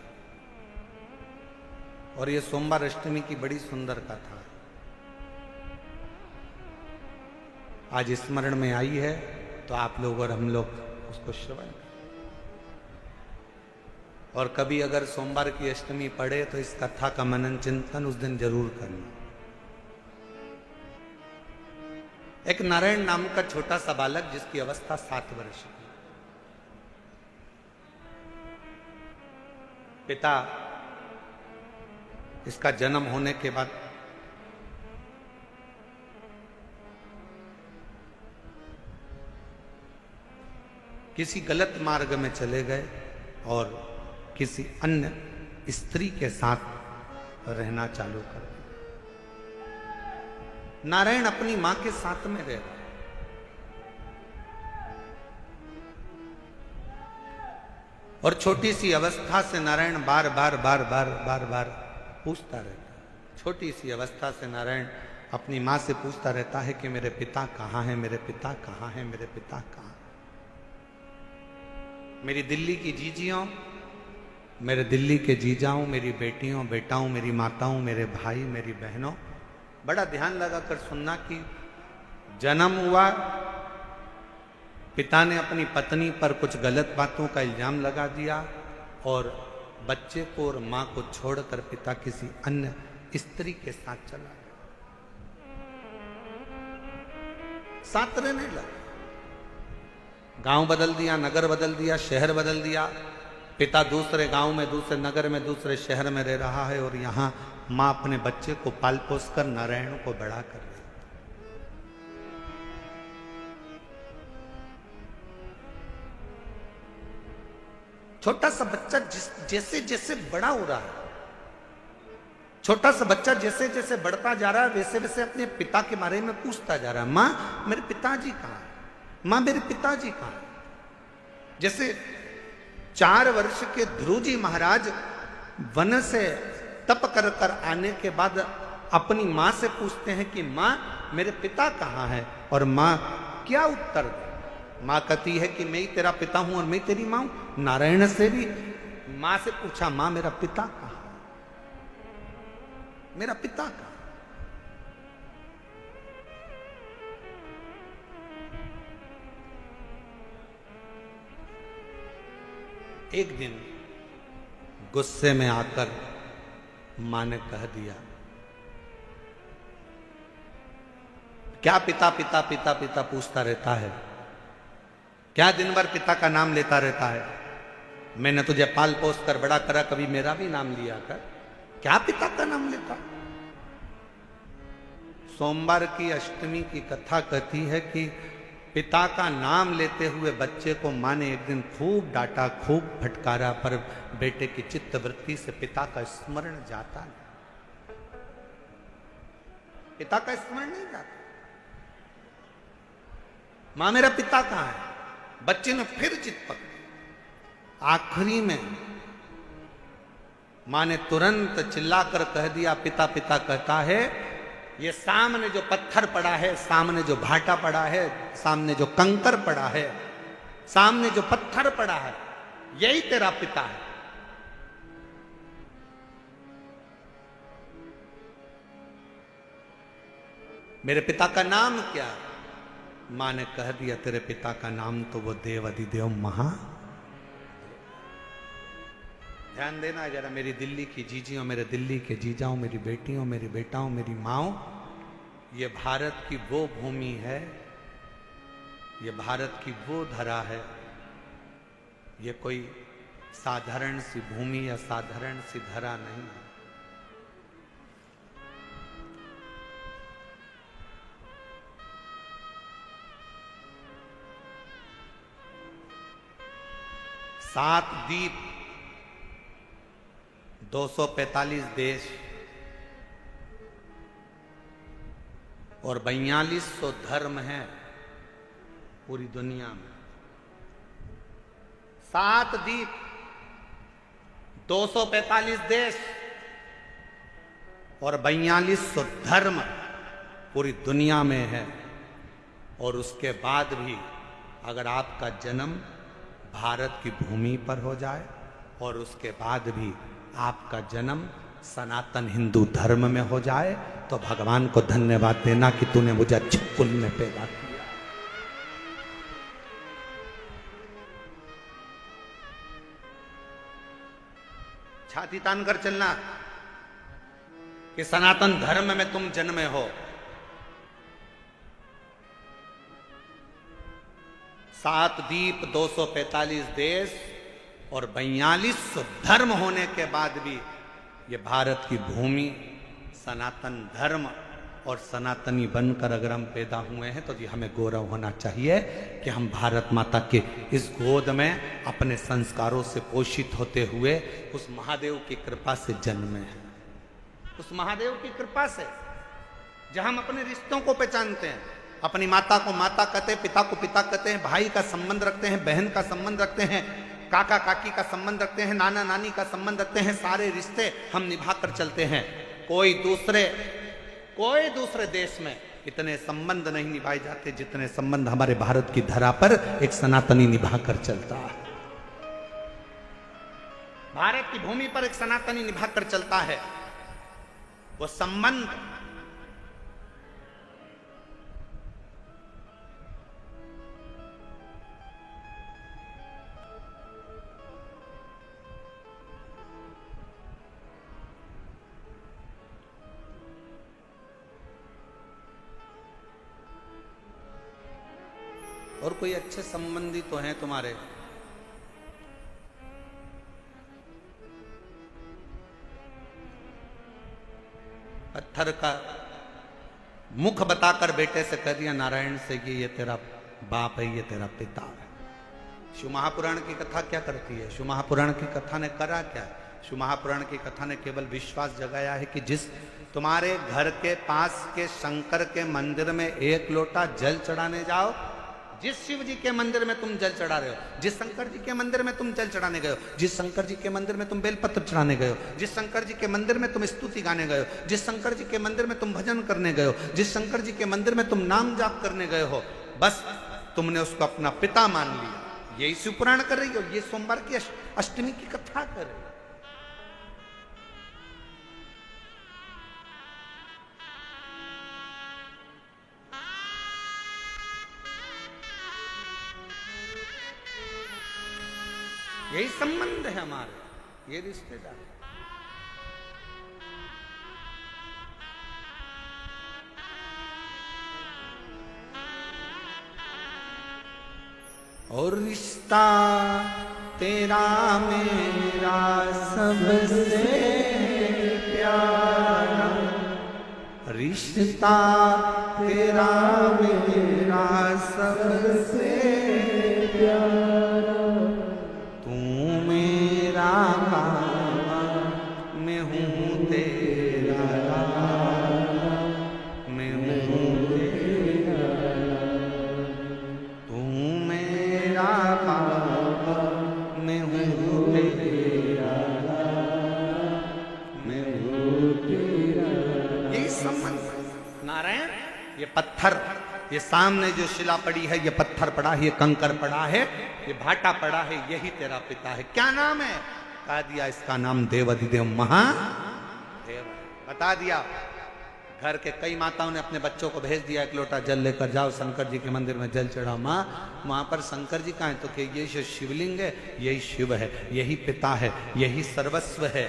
और ये सोमवार अष्टमी की बड़ी सुंदर कथा है, आज स्मरण में आई है, तो आप लोग और हम लोग उसको श्रवण करें। और कभी अगर सोमवार की अष्टमी पढ़े तो इस कथा का मनन चिंतन उस दिन जरूर करना। एक नारायण नाम का छोटा सा बालक जिसकी अवस्था 7 वर्ष की, पिता इसका जन्म होने के बाद किसी गलत मार्ग में चले गए और किसी अन्य स्त्री के साथ रहना चालू कर दिया। नारायण अपनी मां के साथ में रह रहा, और छोटी सी अवस्था से नारायण बार बार पूछता रहता। छोटी सी अवस्था से नारायण अपनी मां से पूछता रहता है कि मेरे पिता कहाँ हैं, मेरे पिता कहाँ हैं, मेरे पिता कहाँ। मेरी दिल्ली की जीजियों, मेरे दिल्ली के जीजाओं, मेरी बेटियों बेटाओं, मेरी माताओं, मेरे भाई, मेरी बहनों, बड़ा ध्यान लगाकर सुनना कि जन्म हुआ, पिता ने अपनी पत्नी पर कुछ गलत बातों का इल्जाम लगा दिया और बच्चे को और मां को छोड़कर पिता किसी अन्य स्त्री के साथ चला गया, साथ रहने लगा। गांव बदल दिया, नगर बदल दिया, शहर बदल दिया। पिता दूसरे गांव में, दूसरे नगर में, दूसरे शहर में रह रहा है और यहां मां अपने बच्चे को पाल पोस कर नारायण को बड़ा कर रही। छोटा सा बच्चा जैसे जैसे बड़ा हो रहा है, छोटा सा बच्चा जैसे जैसे बढ़ता जा रहा है, वैसे वैसे अपने पिता के बारे में पूछता जा रहा है, मां मेरे पिताजी कहां है, मां मेरे पिताजी कहां है। जैसे 4 वर्ष के ध्रुव जी महाराज वन से तप कर कर आने के बाद अपनी मां से पूछते हैं कि मां मेरे पिता कहां है, और मां क्या उत्तर दे। मां कहती है कि मैं ही तेरा पिता हूं और मैं तेरी मां हूं। नारायण से भी मां से पूछा, मां मेरा पिता कहां है, मेरा पिता कहां। एक दिन गुस्से में आकर मां ने कह दिया, क्या पिता पिता पिता पिता पूछता रहता है, क्या दिन भर पिता का नाम लेता रहता है। मैंने तुझे पाल पोस कर बड़ा करा, कभी मेरा भी नाम लिया कर, क्या पिता का नाम लेता। सोमवार की अष्टमी की कथा कहती है कि पिता का नाम लेते हुए बच्चे को मां ने एक दिन खूब डांटा, खूब फटकारा, पर बेटे की चित्त वृत्ति से पिता का स्मरण जाता नहीं, पिता का स्मरण नहीं जाता। मां मेरा पिता कहां है, बच्चे ने फिर जिद पकड़ी। आखिरी में मां ने तुरंत चिल्लाकर कह दिया, पिता पिता कहता है, ये सामने जो पत्थर पड़ा है, सामने जो भाटा पड़ा है, सामने जो कंकर पड़ा है, सामने जो पत्थर पड़ा है, यही तेरा पिता है। मेरे पिता का नाम क्या है। मां ने कह दिया, तेरे पिता का नाम तो वो देव अधिदेव महा। ध्यान देना जरा, मेरी दिल्ली की जीजियों, मेरे दिल्ली के जीजाओं, मेरी बेटियों, मेरी बेटाओं, मेरी माओ, ये भारत की वो भूमि है, ये भारत की वो धरा है, ये कोई साधारण सी भूमि या साधारण सी धरा नहीं है। सात द्वीप, 245 देश और 4200 धर्म हैं पूरी दुनिया में। 7 द्वीप, 245 देश और 4200 धर्म पूरी दुनिया में है। और उसके बाद भी अगर आपका जन्म भारत की भूमि पर हो जाए और उसके बाद भी आपका जन्म सनातन हिंदू धर्म में हो जाए तो भगवान को धन्यवाद देना कि तूने मुझे अच्छे कुल में पैदा किया। छाती तान कर चलना कि सनातन धर्म में तुम जन्मे हो। 7 द्वीप, 245 देश और 4200 धर्म होने के बाद भी ये भारत की भूमि सनातन धर्म और सनातनी बनकर अगर हम पैदा हुए हैं तो जी हमें गौरव होना चाहिए कि हम भारत माता के इस गोद में अपने संस्कारों से पोषित होते हुए उस महादेव की कृपा से जन्मे हैं। उस महादेव की कृपा से जहां हम अपने रिश्तों को पहचानते हैं, अपनी माता को माता कहते हैं, पिता को पिता कहते हैं, भाई का संबंध रखते हैं, बहन का संबंध रखते हैं, काका काकी का संबंध रखते हैं, नाना नानी का संबंध रखते हैं। सारे रिश्ते हम निभा कर चलते हैं। कोई दूसरे देश में इतने संबंध नहीं निभाए जाते जितने संबंध हमारे भारत की धरा पर एक सनातनी निभा कर चलता है। भारत की भूमि पर एक सनातनी निभा कर चलता है। वो संबंध और कोई अच्छे संबंधी तो हैं तुम्हारे, पत्थर का मुख बताकर बेटे से कह दिया नारायण से कि ये तेरा बाप है, ये तेरा पिता है। शिव महापुराण की कथा क्या करती है? शिव महापुराण की कथा ने करा क्या? शिव महापुराण की कथा ने केवल विश्वास जगाया है कि जिस तुम्हारे घर के पास के शंकर के मंदिर में एक लोटा जल चढ़ाने जाओ, जिस शिव जी के मंदिर में तुम जल चढ़ा रहे हो, जिस शंकर जी के मंदिर में तुम जल चढ़ाने गए हो, जिस शंकर जी के मंदिर में तुम बेलपत्र चढ़ाने गए हो, जिस शंकर जी के मंदिर में तुम स्तुति गाने गए हो, जिस शंकर जी के मंदिर में तुम भजन करने गए हो, जिस शंकर जी के मंदिर में तुम नाम जाप करने गए हो, बस तुमने उसको अपना पिता मान लिया। यही शिव पुराण कर रही हो, ये सोमवार की अष्टमी की कथा कर रही हो। यही संबंध है हमारे, ये रिश्तेदार। और रिश्ता तेरा मेरा सबसे प्यारा, रिश्ता तेरा मेरा सबसे प्यारा, मैं हूँ तेरा, मैं हूँ तेरा, तू मेरा बाबा, मैं हूँ तेरा, मैं हूँ तेरा। यही संबंध। नारायण ये पत्थर, ये सामने जो शिला पड़ी है, ये पत्थर पड़ा है, ये कंकर पड़ा है, ये भाटा पड़ा है, यही तेरा पिता है। क्या नाम है? कहा दिया इसका नाम देवाधिदेव महादेव। बता दिया घर के कई माताओं ने अपने बच्चों को भेज दिया, एक लोटा जल लेकर जाओ शंकर जी के मंदिर में जल चढ़ाओ। माँ वहां पर शंकर जी कहाँ है? तो कि यही जो शिवलिंग है यही शिव है, यही पिता है, यही सर्वस्व है।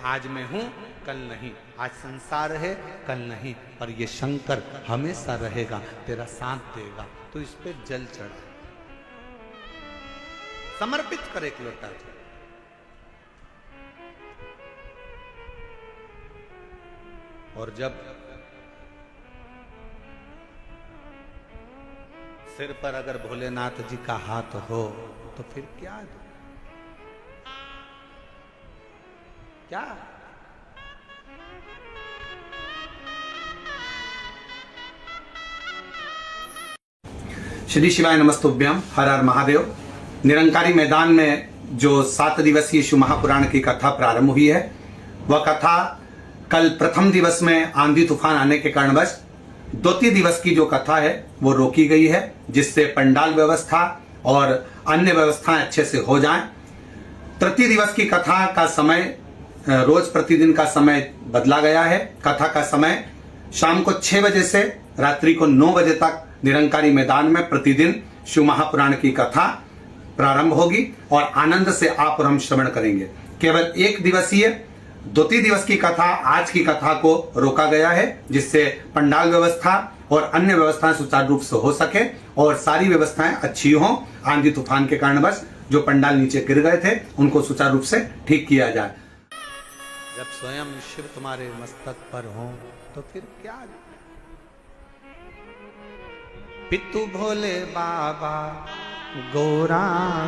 आज मैं हूं कल नहीं, आज संसार है कल नहीं, पर ये शंकर हमेशा रहेगा, तेरा साथ देगा। तो इस पे जल चढ़ा, समर्पित कर एक लोटा जल। और जब सिर पर अगर भोलेनाथ जी का हाथ हो तो फिर क्या क्या श्री शिवाय नमस्तुभ्यम। हर हर महादेव। निरंकारी मैदान में जो 7 दिवसीय शिव महापुराण की कथा प्रारंभ हुई है, वह कथा कल प्रथम दिवस में आंधी तूफान आने के कारणवश द्वितीय दिवस की जो कथा है वो रोकी गई है, जिससे पंडाल व्यवस्था और अन्य व्यवस्थाएं अच्छे से हो जाएं। तृतीय दिवस की कथा का समय रोज प्रतिदिन का समय बदला गया है। कथा का समय शाम को 6 बजे से रात्रि को 9 बजे तक निरंकारी मैदान में प्रतिदिन शिव महापुराण की कथा प्रारंभ होगी और आनंद से आप और हम श्रवण करेंगे। केवल 1 दिवसीय द्वितीय दिवस की कथा, आज की कथा को रोका गया है, जिससे पंडाल व्यवस्था और अन्य व्यवस्थाएं सुचारू रूप से हो सके और सारी व्यवस्थाएं अच्छी हों। आंधी तूफान के कारणवश जो पंडाल नीचे गिर गए थे उनको सुचारू रूप से ठीक किया जाए। जब स्वयं शिव तुम्हारे मस्तक पर हो तो फिर क्या? पितु भोले बाबा गौरा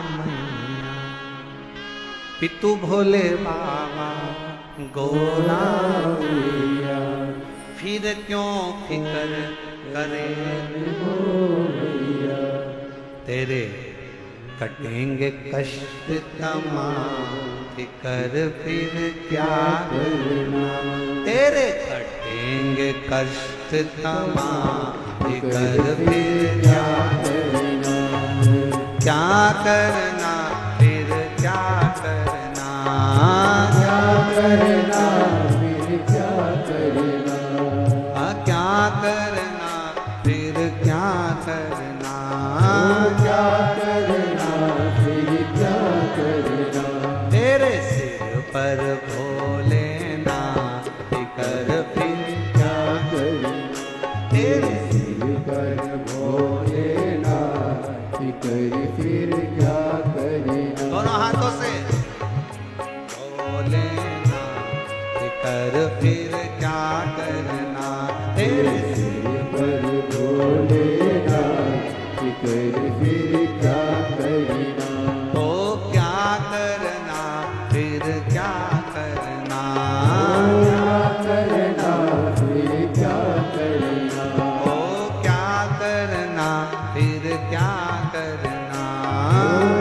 मैया, पितु भोले बाबा गौरा मैया, फिर क्यों फिक्र करे तेरे कटेंगे कष्ट तमाम, फिक्र फिर क्या करना, तेरे कटेंगे कष्ट तमाम, फिक्र फिर क्या करना, क्या करना फिर क्या करना, क्या करना फिर क्या करना, क्या करना फिर क्या करना, क्या करना फिर क्या करना, तेरे सिर पर भोलेनाथ, फिक्र फिर क्या करना, तेरे सिर पर भोलेनाथ, फिक्र फिर क्या करना। दोनों हाथों से भोलेनाथ, फिक्र फिर क्या करना, तेरे सिर पर भोलेनाथ, फिक्र फिर क्या करना, ओ क्या करना फिर क्या करना, क्या करना फिर क्या करना, ओ क्या करना फिर क्या करना,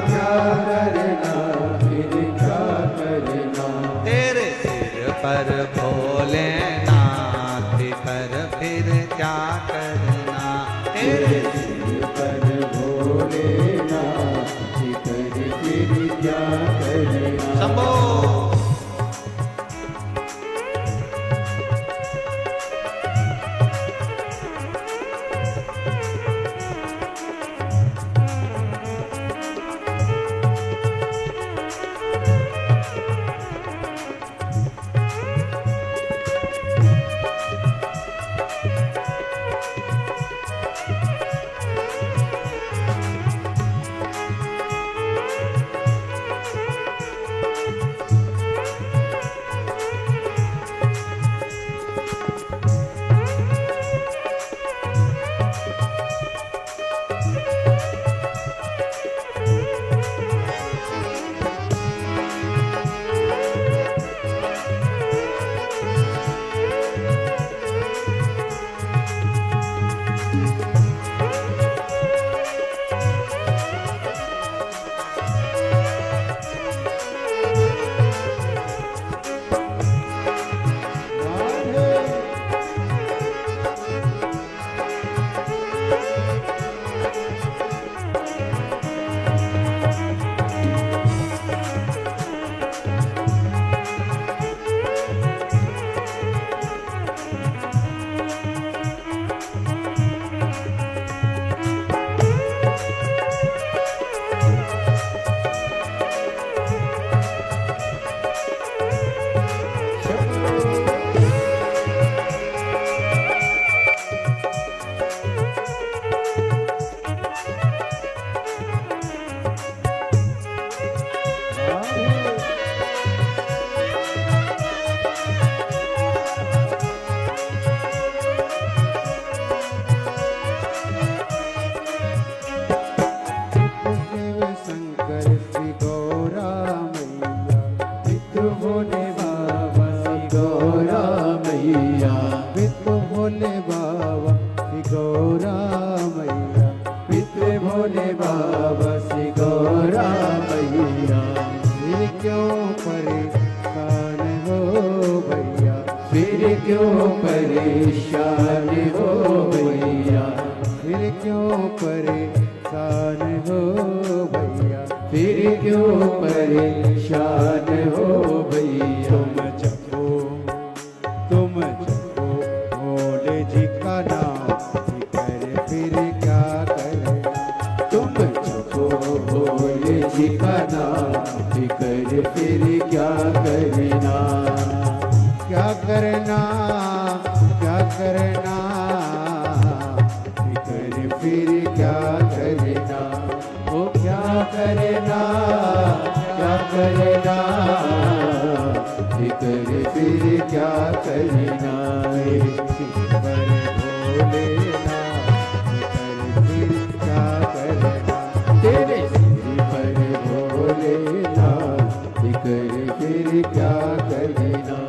क्या करना फिर क्या करना, तेरे सिर पर भोलेनाथ, फिक्र फिर क्या करना, तेरे सिर पर भोलेनाथ, फिक्र फिर क्या करना। शंभो। क्यों परेशान हो भैया, फिर क्यों परेशान हो भैया, फिर क्यों परेशान हो भैया। तुम जपो भोले जी का नाम, फिकर फिर क्या करना। तुम जपो भोले जी का नाम, फिकर फिर क्या करना। क्या करना, क्या करना, फिकर फिर क्या करना। ओ क्या करना, क्या करना, फिकर फिर क्या करना। पर भोलेनाथ, फिकर फिर क्या करना। तेरे सिर पर भोलेनाथ, फिकर फिर क्या करना।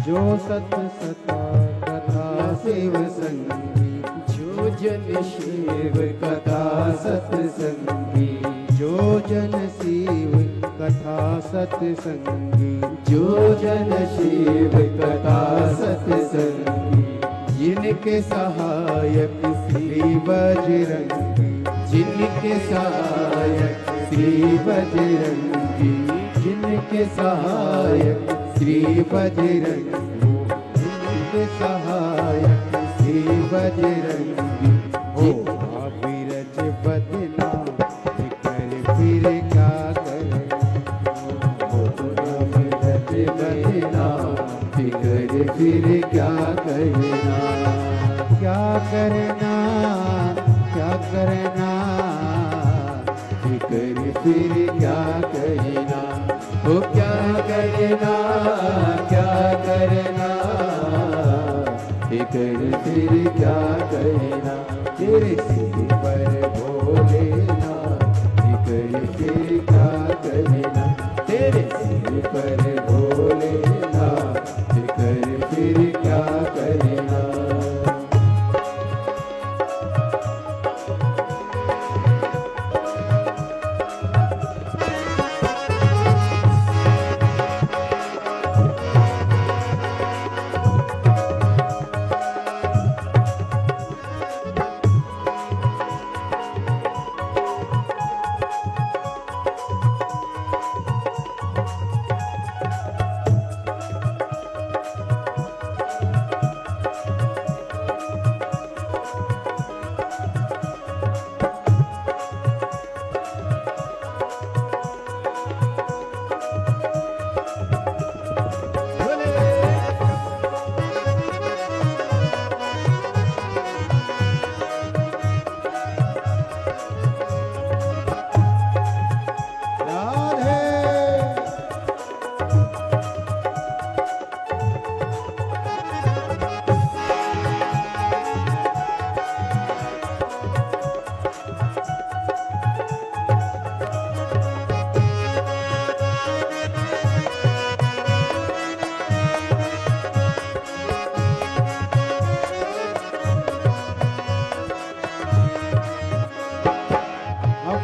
जो सत सता कथा शिव संगी, जो जन शिव कथा सत्संगी, जो जन शिव कथा सत्संगी, जो जन शिव कथा सत्संगी, जिनके सहायक श्री बजरंगी, जिनके सहायक श्री बजरंगी, जिनके सहायक श्री बजरंगी, जिनके सहायक श्री बजरंगी, हो अविरज बदना, फिकर फिर क्या करे। अविरज बदना, फिकर फिर क्या करना। क्या करना, क्या करना, फिकर फिर क्या करना। ओ क्या करना, क्या करना, फिकर फिर क्या करना। तेरे सिर पर भोलेनाथ, फिकर फिर क्या करना। तेरे सिर पर भोलेनाथ, फिकर फिर क्या करना।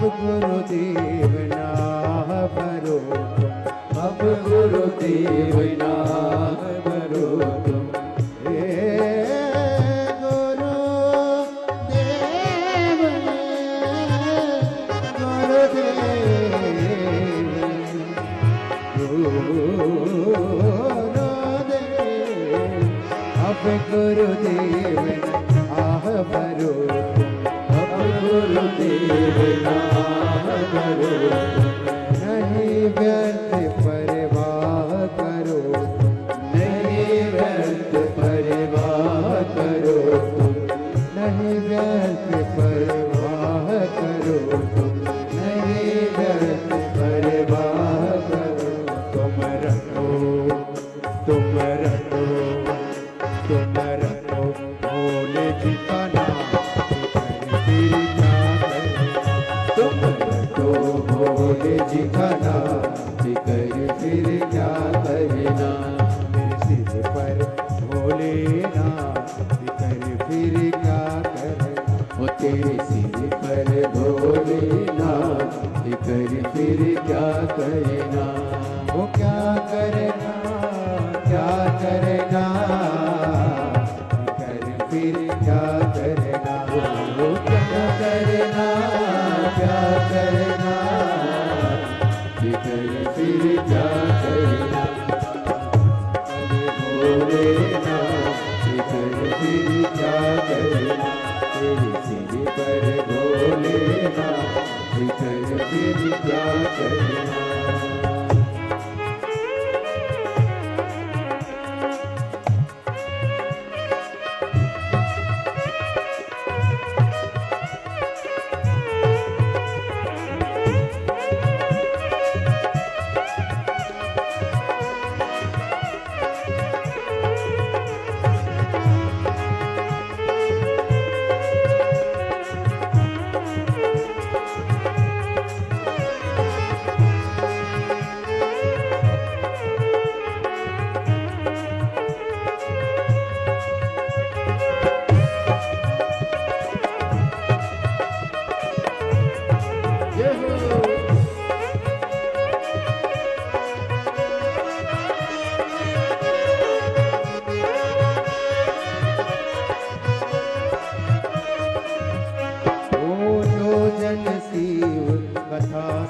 गुरुदेव ना भरो तुम, अब गुरुदेव ना भरो तुम। गुरुदेव गुरुदेव आह भरो अब गुरुदेव आह भरो नहीं व्यर्थ परवाह करो नहीं व्यर्थ परवाह करो नहीं व्यर्थ परवाह करो नहीं व्यर्थ परवाह करो तुम रखो भोले जी का नाम फिर क्या करे तुम रखो भोले जी का नाम फिर क्या करना मेरे सिर पर भोलेनाथ फिर क्या करना वो तेरे सिर पर भोलेनाथ फिर क्या करना वो क्या करना क्या करना फिर क्या करना वो क्या करना क्या करना फिर क्या करना भोलेनाथ फिर क्या करना तेरे सिर पर भोलेनाथ फिर क्या करना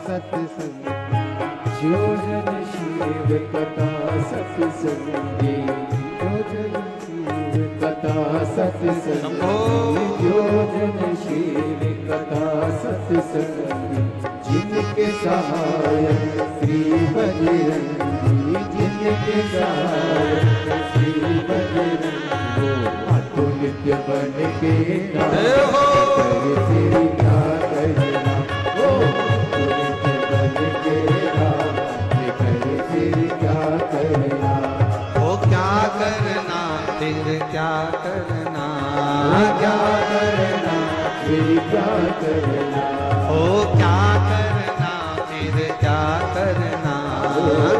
सत्संग जो जन शिव कथा सत्संगी जो जन शिव कथा सत्संगी जो जन शिव कथा सत्संगी जिनके सहायक श्री बजरंगी जिनके सहायक श्री बजरंगी वो नित्य बन के फिर क्या करना फिर क्या करना ओ क्या करना फिर क्या करना क्या करना फिर क्या करना ओ क्या करना फिर क्या करना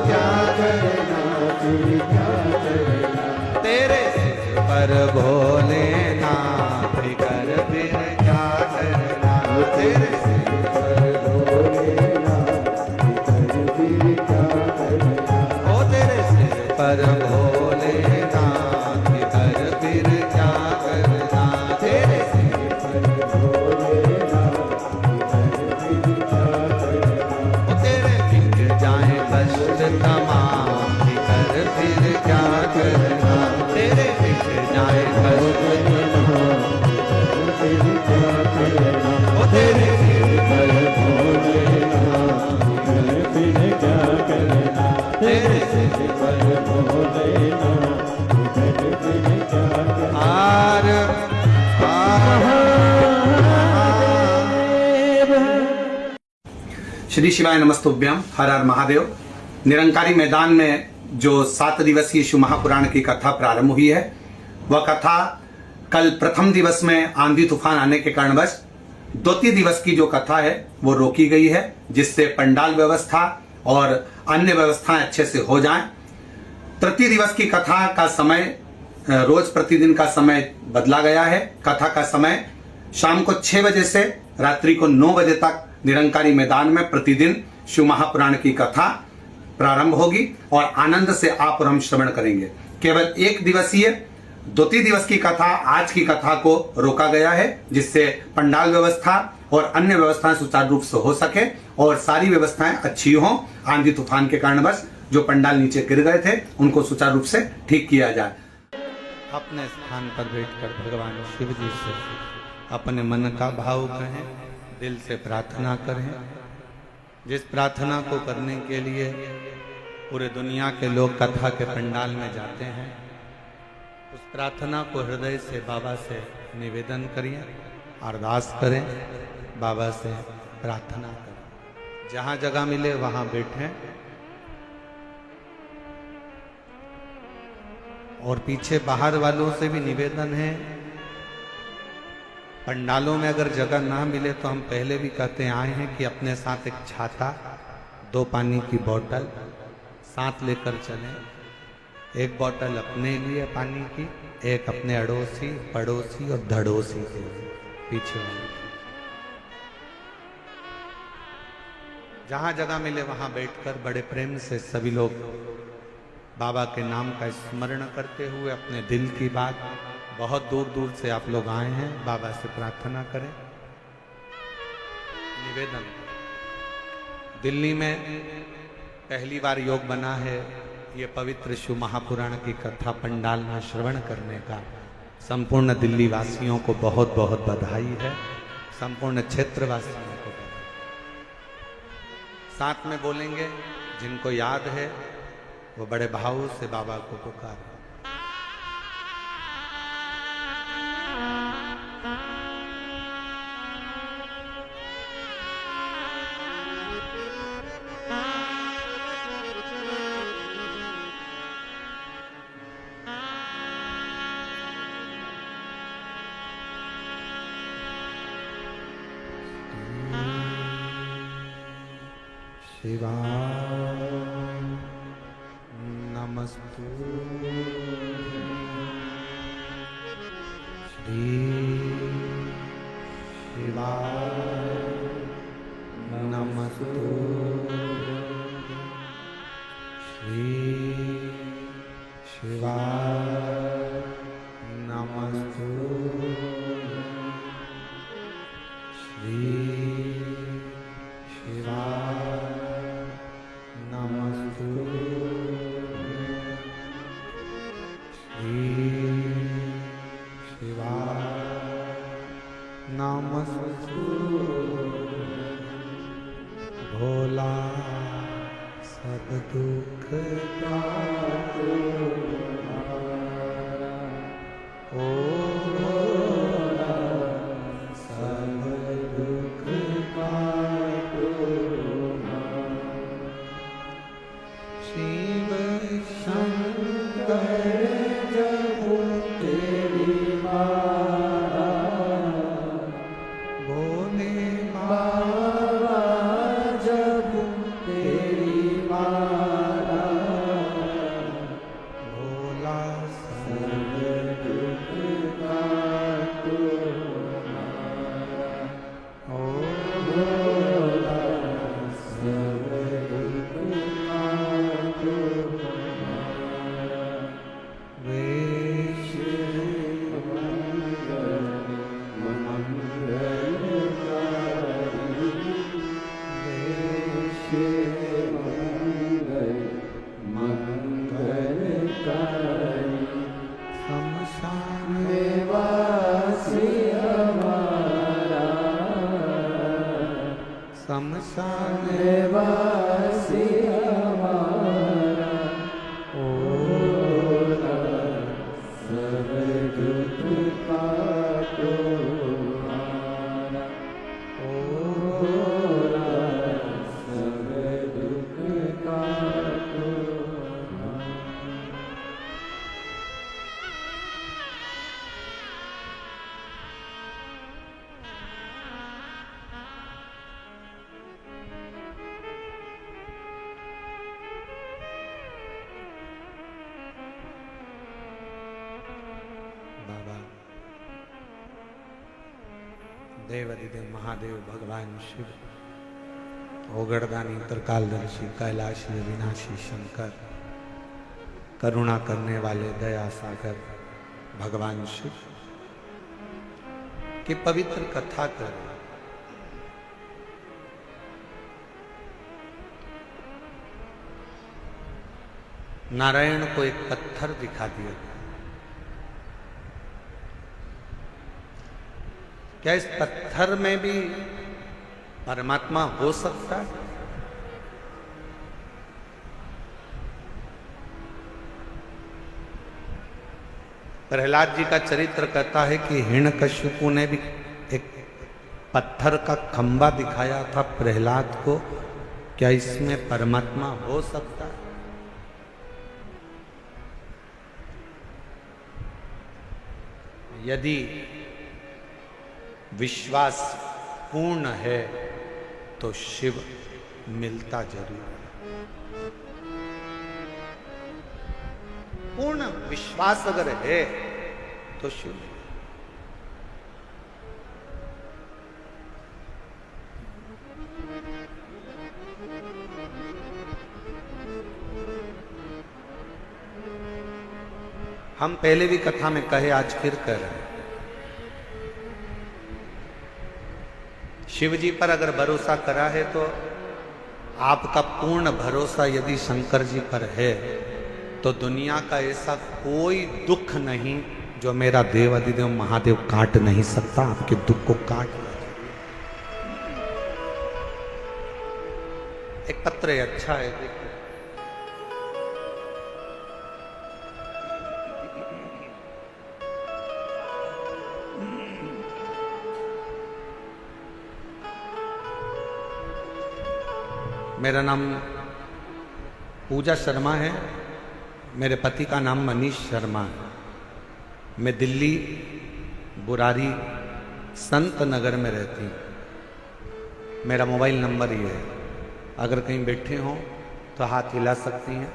क्या करना फिर क्या करना तेरे सिर पर भोलेनाथ कर फिर क्या करना तेरे सिर पर पर भोलेनाथ कर फिर क्या करना तेरे सिर पर भोलेनाथ कर फिर क्या करना तेरे मिट जाए कष्ट तमाम कर फिर क्या करना तेरे मिट जाए कष्ट फिर क्या करना तेरे सिर पर भोलेनाथ कर फिर क्या करना तेरे सिर पर श्री शिवाय नमस्तुभ्यम हर हर महादेव। निरंकारी मैदान में जो 7 दिवसीय शिव महापुराण की कथा प्रारंभ हुई है, वह कथा कल प्रथम दिवस में आंधी तूफान आने के कारणवश द्वितीय दिवस की जो कथा है वो रोकी गई है, जिससे पंडाल व्यवस्था और अन्य व्यवस्थाएं अच्छे से हो जाएं। तृतीय दिवस की कथा का समय रोज प्रतिदिन का समय बदला गया है। कथा का समय शाम को 6 बजे से रात्रि को 9 बजे तक निरंकारी मैदान में प्रतिदिन शिव महापुराण की कथा प्रारंभ होगी और आनंद से आप और हम श्रवण करेंगे। केवल 1 दिवसीय द्वितीय दिवस की कथा, आज की कथा को रोका गया है, जिससे पंडाल व्यवस्था और अन्य व्यवस्थाएं सुचारू रूप से हो सके और सारी व्यवस्थाएं अच्छी हों। आंधी तूफान के कारणवश जो पंडाल नीचे गिर गए थे उनको सुचारू रूप से ठीक किया जाए। अपने स्थान पर बैठकर भगवान शिव जी से अपने मन का भाव कहें, दिल से प्रार्थना करें। जिस प्रार्थना को करने के लिए पूरे दुनिया के लोग कथा के पंडाल में जाते हैं, उस प्रार्थना को हृदय से बाबा से निवेदन करिए, अरदास करें, बाबा से प्रार्थना करें। जहां जगह मिले वहां बैठें और पीछे बाहर वालों से भी निवेदन है, पंडालों में अगर जगह ना मिले तो हम पहले भी कहते आए हैं कि अपने साथ एक छाता, 2 पानी की बोतल साथ लेकर चलें। एक बोतल अपने लिए पानी की, एक अपने अड़ोसी, पड़ोसी और धड़ोसी के लिए पीछे वाले। जहां जगह मिले वहां बैठकर बड़े प्रेम से सभी लोग बाबा के नाम का स्मरण करते हुए अपने दिल की बात, बहुत दूर दूर से आप लोग आए हैं, बाबा से प्रार्थना करें, निवेदन। दिल्ली में पहली बार योग बना है, ये पवित्र शिव महापुराण की कथा पंडाल में श्रवण करने का संपूर्ण दिल्ली वासियों को बहुत बहुत बधाई है, संपूर्ण क्षेत्रवासियों को बधाई। साथ में बोलेंगे, जिनको याद है वो बड़े भाव से बाबा को पुकार। शिवाय नमस्तु श्री शिवाय नमस्तु श्री शिवाय नमस्तु श्री शिवाय नमस्तु श्री शिवाय नमस्तु। भोला सब दुख काटो ओ भोला सब दुख काटो। शिव शंकर जब तेरी माला, भोले बाबा जब तेरी माला, भोला सब दुख काटो ओ भोला सब दुख काटो। शमशान वासी हमारा ओला सब दुख काटो हमारा ओला सब दुख काटो हमारा। बाबा देव अधिदेव महादेव भगवान शिव, ओगड़दानी त्रिकालदर्शी कैलाशी विनाशी शंकर, करुणा करने वाले दया सागर भगवान शिव की पवित्र कथा कर नारायण को एक पत्थर दिखा दिया। क्या इस पत्थर में भी परमात्मा हो सकता है? प्रहलाद जी का चरित्र कहता है कि हिरण्यकशिपु ने भी एक पत्थर का खंबा दिखाया था प्रहलाद को। क्या इसमें परमात्मा हो सकता है? यदि विश्वास पूर्ण है तो शिव मिलता जरूर है। पूर्ण विश्वास अगर है तो शिव। हम पहले भी कथा में कहे, आज फिर कह रहे हैं, शिव जी पर अगर भरोसा करा है तो आपका पूर्ण भरोसा यदि शंकर जी पर है तो दुनिया का ऐसा कोई दुख नहीं जो मेरा देव अधिदेव महादेव काट नहीं सकता। आपके दुख को काट। एक पत्र है, अच्छा है, देखो। मेरा नाम पूजा शर्मा है, मेरे पति का नाम मनीष शर्मा है। मैं दिल्ली बुरारी संत नगर में रहती हूँ। मेरा मोबाइल नंबर ये है, अगर कहीं बैठे हों तो हाथ हिला सकती हैं।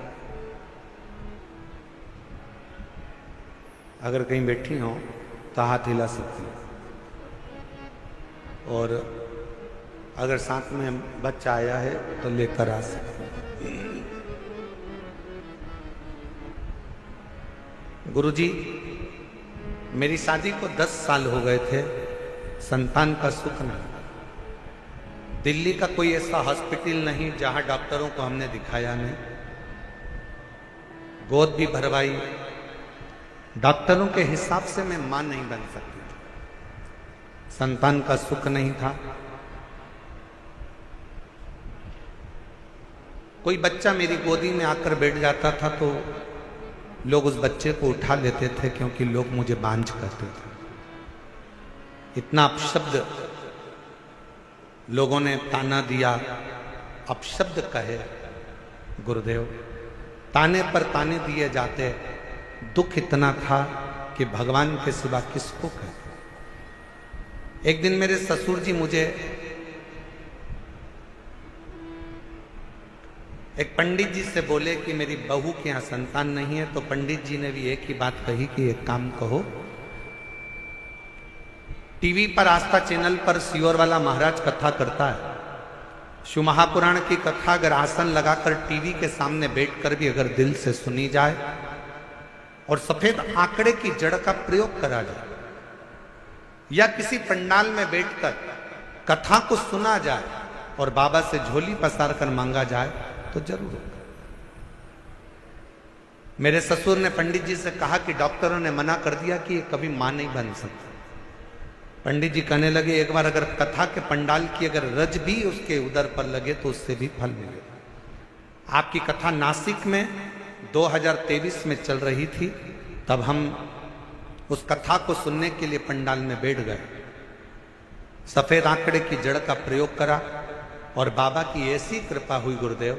अगर कहीं बैठी हों तो हाथ हिला सकती हैं। और अगर साथ में बच्चा आया है तो लेकर आ सकते हैं। गुरुजी, मेरी शादी को 10 साल हो गए थे, संतान का सुख नहीं। दिल्ली का कोई ऐसा हॉस्पिटल नहीं जहां डॉक्टरों को हमने दिखाया नहीं। गोद भी भरवाई, डॉक्टरों के हिसाब से मैं मां नहीं बन सकती थी। संतान का सुख नहीं था। कोई बच्चा मेरी गोदी में आकर बैठ जाता था तो लोग उस बच्चे को उठा लेते थे, क्योंकि लोग मुझे बांझ कहते थे। इतना अपशब्द लोगों ने ताना दिया, अपशब्द कहे गुरुदेव, ताने पर ताने दिए जाते। दुख इतना था कि भगवान के सिवा किसको कहे। एक दिन मेरे ससुर जी मुझे एक पंडित जी से बोले कि मेरी बहू के यहाँ संतान नहीं है, तो पंडित जी ने भी एक ही बात कही कि एक काम कहो, टीवी पर आस्था चैनल पर सियोर वाला महाराज कथा करता है। शिव महापुराण की कथा अगर आसन लगाकर टीवी के सामने बैठकर भी अगर दिल से सुनी जाए और सफेद आंकड़े की जड़ का प्रयोग करा जाए, या किसी पंडाल में बैठकर कथा को सुना जाए और बाबा से झोली पसार कर मांगा जाए तो जरूर होगा। मेरे ससुर ने पंडित जी से कहा कि डॉक्टरों ने मना कर दिया कि ये कभी मां नहीं बन सकती। पंडित जी कहने लगे, एक बार अगर कथा के पंडाल की अगर रज भी उसके उदर पर लगे तो उससे भी फल मिलेगा। आपकी कथा नासिक में 2023 में चल रही थी, तब हम उस कथा को सुनने के लिए पंडाल में बैठ गए। सफेद आंकड़े की जड़ का प्रयोग करा और बाबा की ऐसी कृपा हुई गुरुदेव।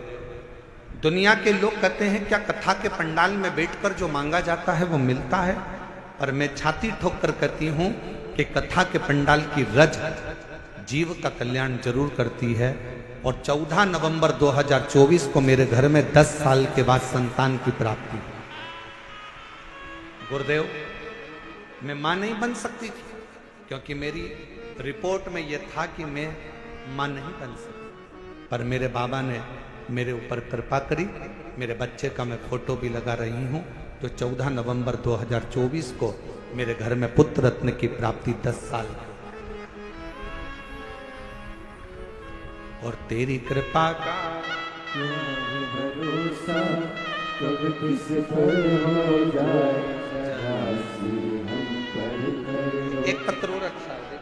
दुनिया के लोग कहते हैं क्या कथा के पंडाल में बैठकर जो मांगा जाता है वो मिलता है, और मैं छाती ठोक कर कहती हूं कि कथा के पंडाल की रज जीव का कल्याण जरूर करती है। और 14 नवंबर 2024 को मेरे घर में 10 साल के बाद संतान की प्राप्ति हुई। गुरुदेव, मैं मां नहीं बन सकती थी, क्योंकि मेरी रिपोर्ट में यह था कि मैं मां नहीं बन सकती, पर मेरे बाबा ने मेरे ऊपर कृपा करी। मेरे बच्चे का मैं फोटो भी लगा रही हूं, जो 14 नवंबर 2024 को मेरे घर में पुत्र रत्न की प्राप्ति 10 साल की। और तेरी कृपा का भरोसा कब किस पर हो जाए, राशि हम पर कर। एक पत्र और अच्छा है,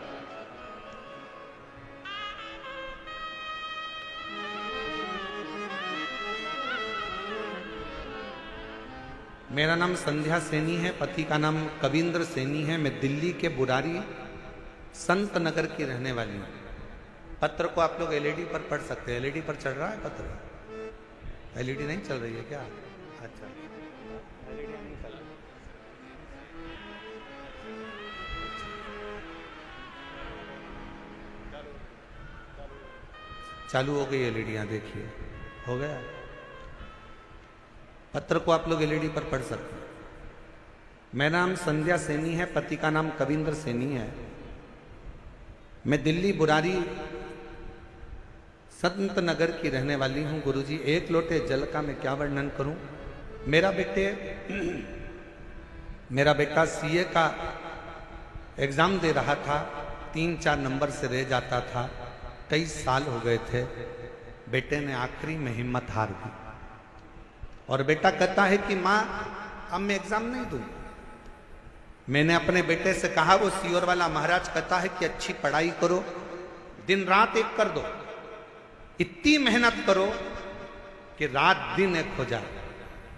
मेरा नाम संध्या सैनी है, पति का नाम कविंद्र सैनी है। मैं दिल्ली के बुरारी संत नगर की रहने वाली हूँ। पत्र को आप लोग एलईडी पर पढ़ सकते हैं। एलईडी पर चढ़ रहा है पत्र? एलईडी नहीं चल रही है क्या? अच्छा, एलईडी नहीं चल रही। चालू हो गई एलईडियाँ, देखिए हो गया। पत्र को आप लोग एलईडी पर पढ़ सकते हैं। मेरा नाम संध्या सैनी है, पति का नाम कविंद्र सैनी है। मैं दिल्ली बुरारी संत नगर की रहने वाली हूँ। गुरुजी, एक लोटे जल का मैं क्या वर्णन करूं। मेरा बेटा सीए का एग्जाम दे रहा था, 3-4 नंबर से रह जाता था। 23 साल हो गए थे। बेटे ने आखिरी में हिम्मत हार दी और बेटा कहता है कि माँ अब मैं एग्जाम नहीं दूं। मैंने अपने बेटे से कहा, वो सीओर वाला महाराज कहता है कि अच्छी पढ़ाई करो, दिन रात एक कर दो, इतनी मेहनत करो कि रात दिन एक हो जाए,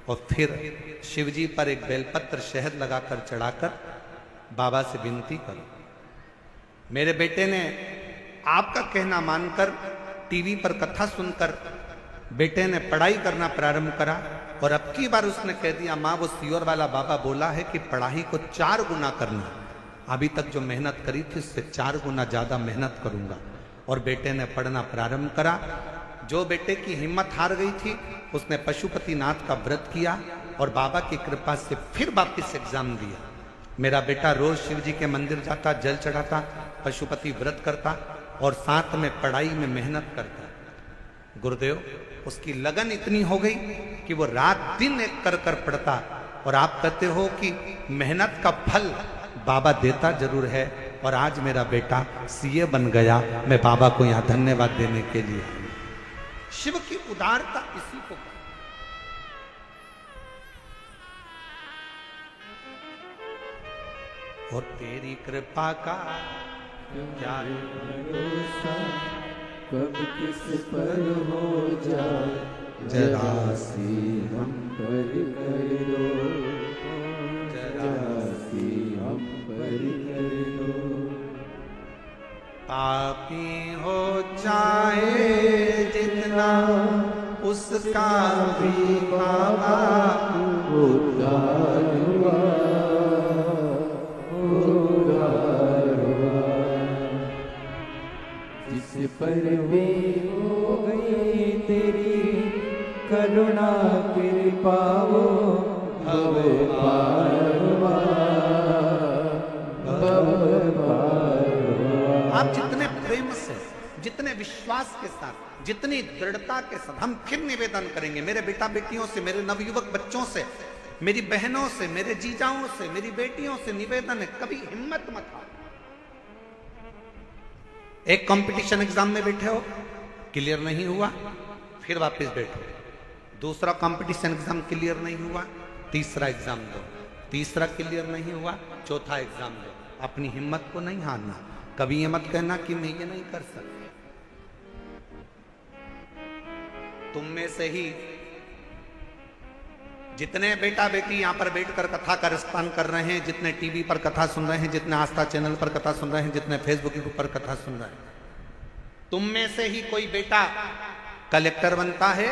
और फिर शिवजी पर एक बेलपत्र शहद लगाकर चढ़ाकर बाबा से विनती करो। मेरे बेटे ने आपका कहना मानकर टीवी पर कथा सुनकर बेटे ने पढ़ाई करना प्रारंभ करा, और अब की बार उसने कह दिया, माँ वो सीओर वाला बाबा बोला है कि पढ़ाई को 4 गुना करना। अभी तक जो मेहनत करी थी उससे 4 गुना ज्यादा मेहनत करूंगा। और बेटे ने पढ़ना प्रारंभ करा। जो बेटे की हिम्मत हार गई थी उसने पशुपतिनाथ का व्रत किया और बाबा की कृपा से फिर वापिस एग्जाम दिया। मेरा बेटा रोज शिव जी के मंदिर जाता, जल चढ़ाता, पशुपति व्रत करता और साथ में पढ़ाई में मेहनत करता। गुरुदेव, उसकी लगन इतनी हो गई कि वो रात दिन एक कर कर पढ़ता। और आप कहते हो कि मेहनत का फल बाबा देता जरूर है। और आज मेरा बेटा सीए बन गया। मैं बाबा को यहां धन्यवाद देने के लिए। शिव की उदारता इसी को कहते। और तेरी कृपा का क्या भरोसा, कब किस पर हो जाए, जरा सी हम पर कर दो, जरा सी हम पर कर दो। पापी हो चाहे जितना उसका भी बाबा उद्धार हुआ, उद्धार हुआ। जिस पर भी हो गई तेरी करुणा कृपा, वो भव पार हुआ, भव पार हुआ। आप जितने प्रेम से, जितने विश्वास के साथ, जितनी दृढ़ता के साथ, हम फिर निवेदन करेंगे मेरे बेटा बेटियों से, मेरे नवयुवक बच्चों से, मेरी बहनों से, मेरे जीजाओं से, मेरी बेटियों से निवेदन है, कभी हिम्मत मत हारो। एक कंपटीशन एग्जाम में बैठे हो, क्लियर नहीं हुआ, फिर वापस बैठो। दूसरा कंपटीशन एग्जाम क्लियर नहीं हुआ, तीसरा एग्जाम दो। तीसरा क्लियर नहीं हुआ, चौथा एग्जाम दो। अपनी हिम्मत को नहीं हारना। कभी ये मत कहना कि मैं ये नहीं कर सकती। तुम में से ही जितने बेटा बेटी यहां पर बैठकर कथा का रसपान कर रहे हैं, जितने टीवी पर कथा सुन रहे हैं, जितने आस्था चैनल पर कथा सुन रहे हैं, जितने फेसबुक पर कथा सुन रहे हैं, तुम में से ही कोई बेटा कलेक्टर बनता है,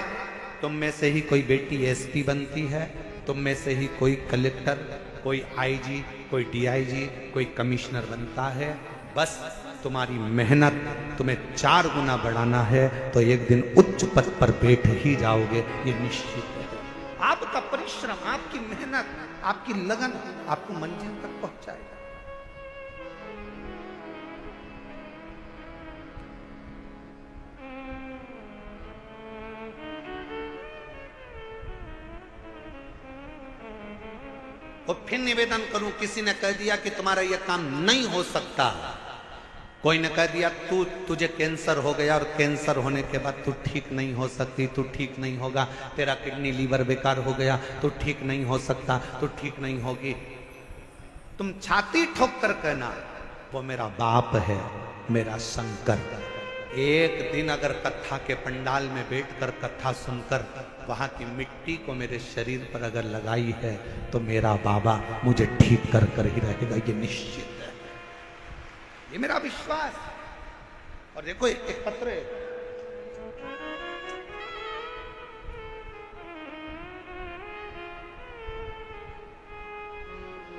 तुम में से ही कोई बेटी एसपी बनती है, तुम में से ही कोई कलेक्टर, कोई आईजी, कोई डीआईजी, कोई कमिश्नर बनता है। बस तुम्हारी मेहनत तुम्हें 4 गुना बढ़ाना है तो एक दिन उच्च पद पर बैठ ही जाओगे, ये निश्चित है। आपका परिश्रम, आपकी मेहनत, आपकी लगन आपको मंजिल तक पहुंचाएगा। और फिर निवेदन करूं, किसी ने कह दिया कि तुम्हारा यह काम नहीं हो सकता, कोई ने कह दिया तुझे कैंसर हो गया और कैंसर होने के बाद तू ठीक नहीं हो सकती, तू ठीक नहीं होगा, तेरा किडनी लीवर बेकार हो गया, तू ठीक नहीं हो सकता, तू ठीक नहीं होगी, तुम छाती ठोक कर कहना वो मेरा बाप है, मेरा शंकर। एक दिन अगर कथा के पंडाल में बैठकर कथा सुनकर वहां की मिट्टी को मेरे शरीर पर अगर लगाई है तो मेरा बाबा मुझे ठीक कर कर ही रहेगा, ये निश्चित है, ये मेरा विश्वास। और देखो एक पत्र है,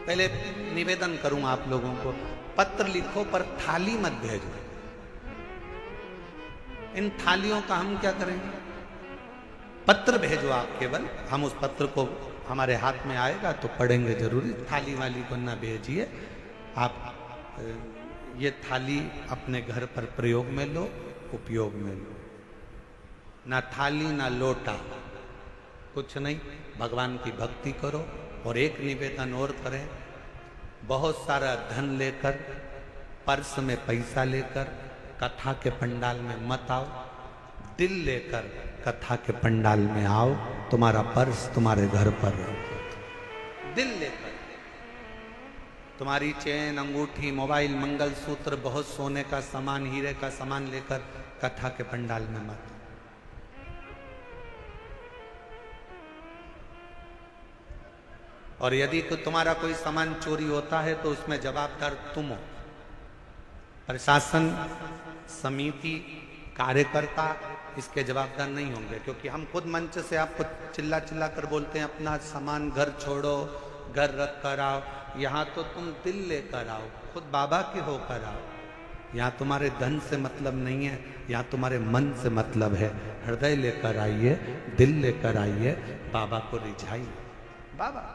पहले निवेदन करूं आप लोगों को, पत्र लिखो पर थाली मत भेजो। इन थालियों का हम क्या करेंगे? पत्र भेजो आप केवल, हम उस पत्र को हमारे हाथ में आएगा तो पढ़ेंगे जरूरी, थाली वाली को ना भेजिए। आप ये थाली अपने घर पर प्रयोग में लो, उपयोग में लो। ना थाली ना लोटा, कुछ नहीं, भगवान की भक्ति करो। और एक निवेदन और करें, बहुत सारा धन लेकर, पर्स में पैसा लेकर कथा के पंडाल में मत आओ, दिल लेकर कथा के पंडाल में आओ, तुम्हारा पर्स तुम्हारे घर पर रहो। दिल लेकर तुम्हारी चेन, अंगूठी, मोबाइल, मंगलसूत्र, बहुत सोने का सामान, हीरे का सामान लेकर कथा के पंडाल में मत। और यदि तुम्हारा कोई सामान चोरी होता है तो उसमें जवाबदार तुम हो। प्रशासन, समिति, कार्यकर्ता इसके जवाबदार नहीं होंगे, क्योंकि हम खुद मंच से आपको चिल्ला चिल्ला कर बोलते हैं अपना सामान घर छोड़ो, घर रख कर आओ। यहाँ तो तुम दिल लेकर आओ, खुद बाबा के होकर आओ। यहाँ तुम्हारे धन से मतलब नहीं है, यहाँ तुम्हारे मन से मतलब है। हृदय लेकर आइए, दिल लेकर आइए, बाबा को रिझाइए। बाबा,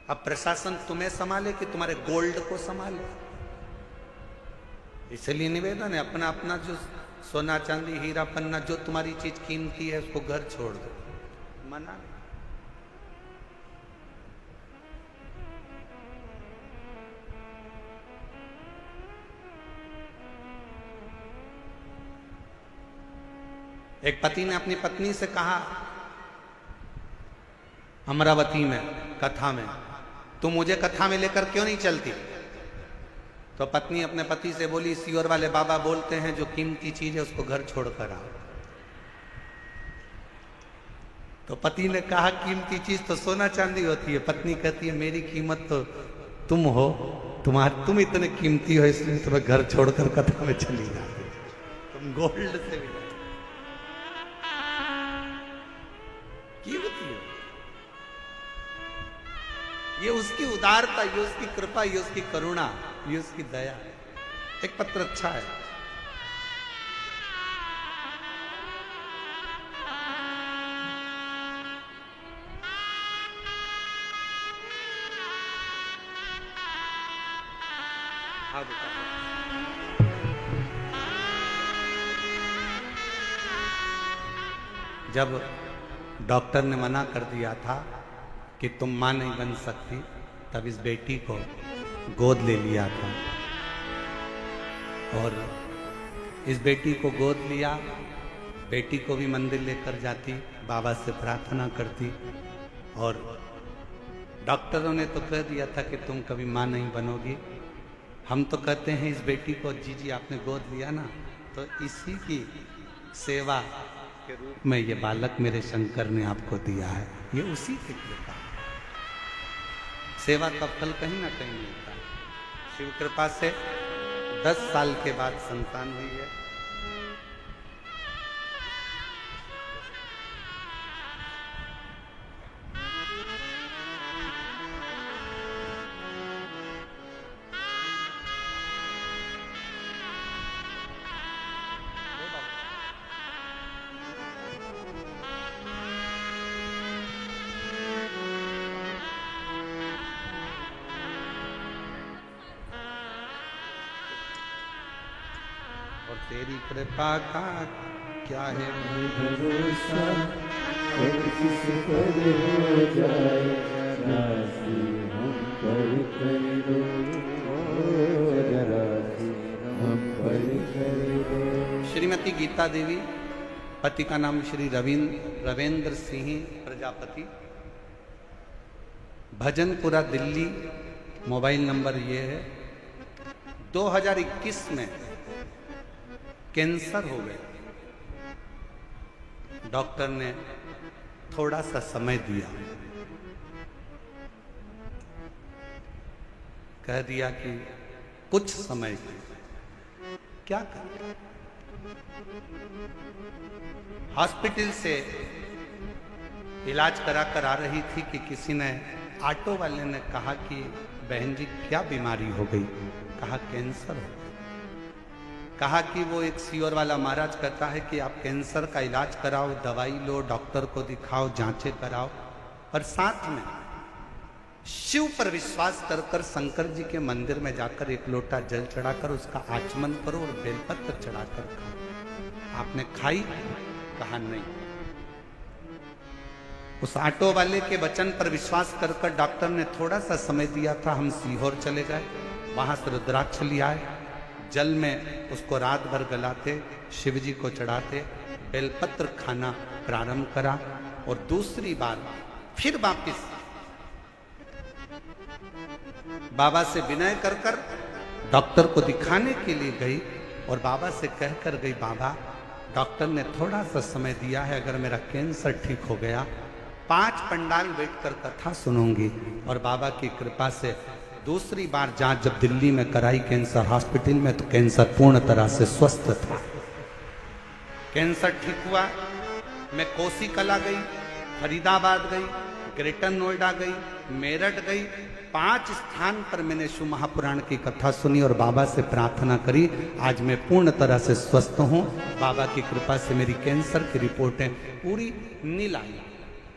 अब प्रशासन तुम्हें संभाले कि तुम्हारे गोल्ड को संभाले? इसलिए निवेदन है, अपना अपना जो सोना चांदी हीरा पन्ना, जो तुम्हारी चीज कीमती है, उसको घर छोड़ दो। मना नहीं। एक पति ने अपनी पत्नी से कहा अमरावती में कथा में, तुम मुझे कथा में लेकर क्यों नहीं चलती? तो पत्नी अपने पति से बोली, सियोर वाले बाबा बोलते हैं जो कीमती चीज है उसको घर छोड़कर आओ। तो पति ने कहा कीमती चीज तो सोना चांदी होती है। पत्नी कहती है मेरी कीमत तो तुम हो, तुम इतने कीमती हो, इसलिए तुम्हें घर छोड़कर कथा में चली जाती, तुम गोल्ड से भी कीमती हो। ये उसकी उदारता, ये उसकी कृपा, ये उसकी करुणा, ये उसकी दया। एक पत्र अच्छा है, जब डॉक्टर ने मना कर दिया था कि तुम मां नहीं बन सकती, तब इस बेटी को गोद ले लिया था। और इस बेटी को गोद लिया, बेटी को भी मंदिर लेकर जाती, बाबा से प्रार्थना करती। और डॉक्टरों ने तो कह दिया था कि तुम कभी मां नहीं बनोगी। हम तो कहते हैं इस बेटी को, जी आपने गोद लिया ना, तो इसी की सेवा के रूप में ये बालक मेरे शंकर ने आपको दिया है। ये उसी की कृपा, सेवा का फल कहीं ना कहीं मिलता है। शिव कृपा से 10 साल के बाद संतान हुई है। और तेरी कृपा का क्या है भरोसा, और किस पर हो जाए राजी हम पर कर दो, राजी हम पर कर दो। श्रीमती गीता देवी, पति का नाम श्री रविंद्र सिंह प्रजापति, भजनपुरा दिल्ली। मोबाइल नंबर ये है। 2021 में कैंसर हो गया। डॉक्टर ने थोड़ा सा समय दिया, कह दिया कि कुछ समय क्या करें। हॉस्पिटल से इलाज करा कर आ रही थी कि किसी ने, ऑटो वाले ने कहा कि बहन जी क्या बीमारी हो गई। कहा कैंसर हो। कहा कि वो एक सीवर वाला महाराज कहता है कि आप कैंसर का इलाज कराओ, दवाई लो, डॉक्टर को दिखाओ, जांचें कराओ, और साथ में शिव पर विश्वास कर कर शंकर जी के मंदिर में जाकर एक लोटा जल चढ़ाकर उसका आचमन करो और बेलपत्र चढ़ाकर खाओ। आपने खाई? कहा नहीं। उस ऑटो वाले के वचन पर विश्वास कर कर डॉक्टर ने थोड़ा सा समय दिया था। हम सीहोर चले गए, वहां से रुद्राक्ष ले आए, जल में उसको रात भर गलाते, शिव जी को चढ़ाते, बेलपत्र खाना प्रारंभ करा। और दूसरी बार फिर वापिस बाबा से विनय कर कर डॉक्टर को दिखाने के लिए गई और बाबा से कहकर गई, बाबा डॉक्टर ने थोड़ा सा समय दिया है, अगर मेरा कैंसर ठीक हो गया 5 पंडाल बैठकर कथा सुनूंगी। और बाबा की कृपा से दूसरी बार जांच जब दिल्ली में कराई कैंसर हॉस्पिटल में, तो कैंसर पूर्ण तरह से स्वस्थ था। कैंसर ठीक हुआ। मैं कोसी कला गई, फरीदाबाद गई, ग्रेटर नोएडा गई, मेरठ गई, 5 स्थान पर मैंने शिव महापुराण की कथा सुनी और बाबा से प्रार्थना करी। आज मैं पूर्ण तरह से स्वस्थ हूं। बाबा की कृपा से मेरी कैंसर की रिपोर्टें पूरी नील आई।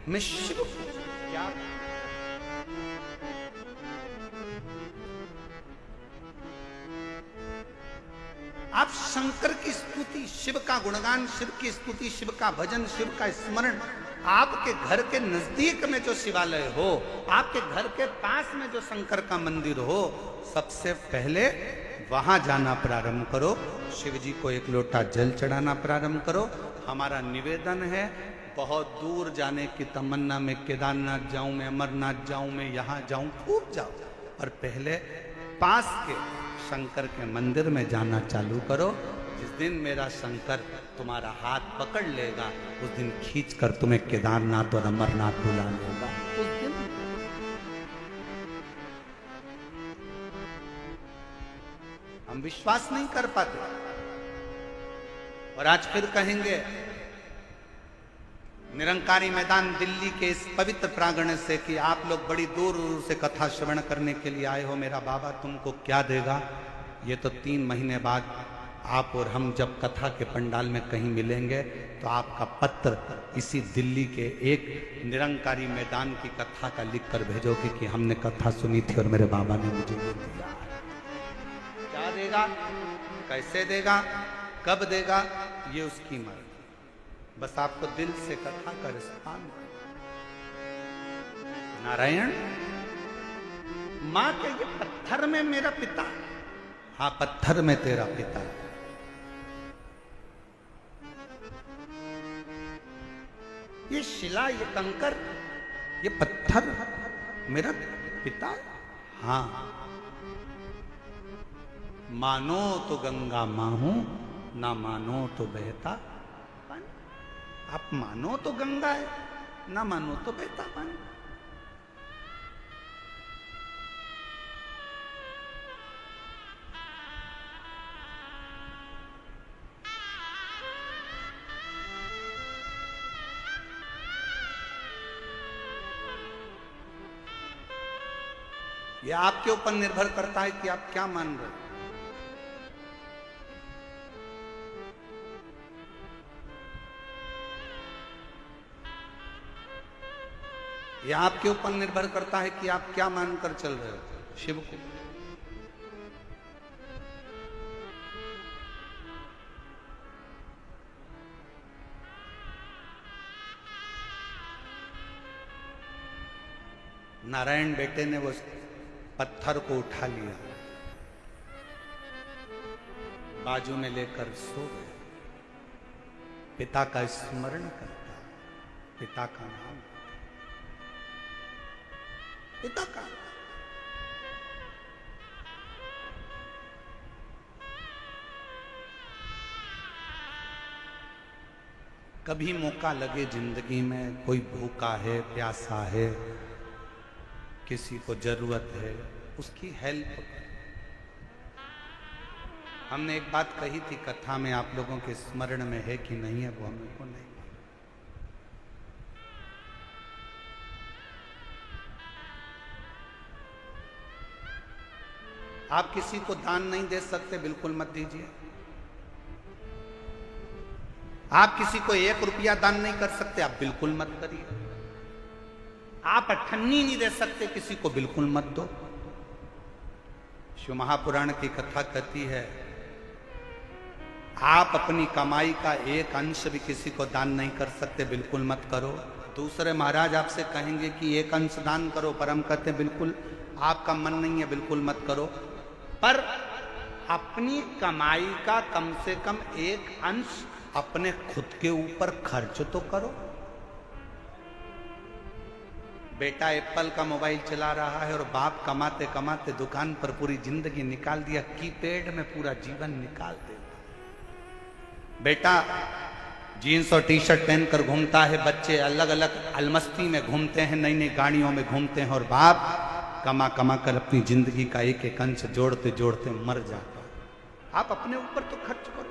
मैं शिव क्या आप शंकर की स्तुति, शिव का गुणगान, शिव की स्तुति, शिव का भजन, शिव का स्मरण, आपके घर के नजदीक में जो शिवालय हो, आपके घर के पास में जो शंकर का मंदिर हो, सबसे पहले वहां जाना प्रारंभ करो। शिव जी को एक लोटा जल चढ़ाना प्रारंभ करो। हमारा निवेदन है, बहुत दूर जाने की तमन्ना में, केदारनाथ जाऊं मैं, अमरनाथ जाऊं मैं, यहां जाऊं, खूब जाओ, और पहले पास के शंकर के मंदिर में जाना चालू करो। जिस दिन मेरा शंकर तुम्हारा हाथ पकड़ लेगा, उस दिन खींचकर तुम्हें केदारनाथ और अमरनाथ बुला लेगा। उस दिन हम विश्वास नहीं कर पाते, और आज फिर कहेंगे निरंकारी मैदान दिल्ली के इस पवित्र प्रांगण से कि आप लोग बड़ी दूर दूर से कथा श्रवण करने के लिए आए हो, मेरा बाबा तुमको क्या देगा। ये तो 3 महीने बाद आप और हम जब कथा के पंडाल में कहीं मिलेंगे, तो आपका पत्र इसी दिल्ली के एक निरंकारी मैदान की कथा का लिख कर भेजोगे कि हमने कथा सुनी थी और मेरे बाबा ने मुझे ये दिया। क्या देगा, कैसे देगा, कब देगा, ये उसकी मर्जी। बस आपको दिल से कथा का रिस्पॉन्स। नारायण मां के ये पत्थर में मेरा पिता, हाँ पत्थर में तेरा पिता, ये शिला, ये कंकर, ये पत्थर मेरा पिता, हाँ मानो तो गंगा मां हूं, ना मानो तो बहता पानी। आप मानो तो गंगा है, ना मानो तो बहता पानी। ये आपके ऊपर निर्भर करता है कि आप क्या मान रहे हो। ये आपके ऊपर निर्भर करता है कि आप क्या मानकर चल रहे हो शिव को। नारायण बेटे ने वो पत्थर को उठा लिया, बाजू में लेकर सो गए। पिता का स्मरण करता, पिता का नाम, पिता का। कभी मौका लगे जिंदगी में, कोई भूखा है, प्यासा है, किसी को जरूरत है, उसकी हेल्प करें। हमने एक बात कही थी कथा में, आप लोगों के स्मरण में है कि नहीं है वो हमें को नहीं। आप किसी को दान नहीं दे सकते, बिल्कुल मत दीजिए। आप किसी को 1 रुपया दान नहीं कर सकते, आप बिल्कुल मत करिए। आप अठन्नी नहीं दे सकते, किसी को बिल्कुल मत दो। शिव महापुराण की कथा कहती है, आप अपनी कमाई का 1 अंश भी किसी को दान नहीं कर सकते, बिल्कुल मत करो। दूसरे महाराज आपसे कहेंगे कि 1 अंश दान करो, पर हम कहते हैं बिल्कुल आपका मन नहीं है, बिल्कुल मत करो। पर अपनी कमाई का कम से कम 1 अंश अपने खुद के ऊपर खर्च तो करो। बेटा एप्पल का मोबाइल चला रहा है और बाप कमाते कमाते दुकान पर पूरी जिंदगी निकाल दिया, कीपैड में पूरा जीवन निकाल दे। बेटा जीन्स और टी शर्ट पहनकर घूमता है, बच्चे अलग अलग अलमस्ती में घूमते हैं, नई नई गाड़ियों में घूमते हैं, और बाप कमा कमा कर अपनी जिंदगी का 1 अंश जोड़ते जोड़ते मर जाता। आप अपने ऊपर तो खर्च करो।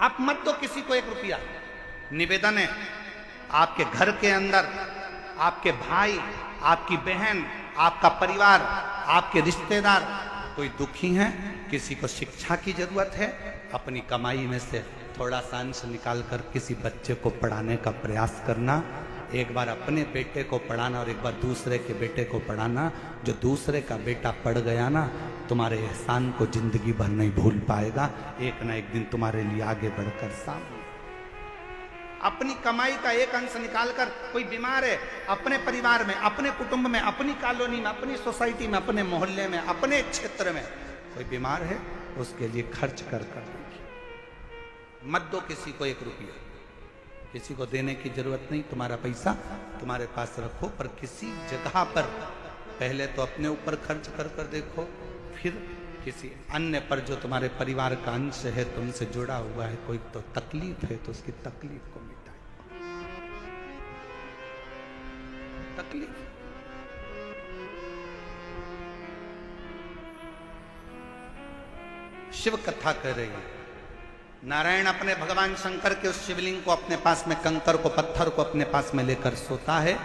आप मत दो किसी को 1 रुपया। निवेदन है, आपके घर के अंदर आपके भाई, आपकी बहन, आपका परिवार, आपके रिश्तेदार कोई दुखी हैं, किसी को शिक्षा की जरूरत है, अपनी कमाई में से थोड़ा सा अंश निकाल कर किसी बच्चे को पढ़ाने का प्रयास करना। एक बार अपने बेटे को पढ़ाना और एक बार दूसरे के बेटे को पढ़ाना। जो दूसरे का बेटा पढ़ गया ना, तुम्हारे एहसान को जिंदगी भर नहीं भूल पाएगा। एक ना एक दिन तुम्हारे लिए आगे बढ़कर सामने। अपनी कमाई का 1 अंश निकालकर, कोई बीमार है, अपने परिवार में, अपने कुटुंब में, अपनी कॉलोनी में, अपनी सोसाइटी में, अपने मोहल्ले में, अपने क्षेत्र में कोई बीमार है, उसके लिए खर्च कर देखिए। मत दो किसी को 1 रुपया। किसी को देने की जरूरत नहीं, तुम्हारा पैसा तुम्हारे पास रखो, पर किसी जगह पर पहले तो अपने ऊपर खर्च कर कर देखो, फिर किसी अन्य पर जो तुम्हारे परिवार का अंश है, तुमसे जुड़ा हुआ है, कोई तो तकलीफ है तो उसकी तकलीफ को मिटाए। तकलीफ शिव कथा कह रही है, नारायण अपने भगवान शंकर के उस शिवलिंग को अपने पास में, कंकर को, पत्थर को अपने पास में लेकर सोता है।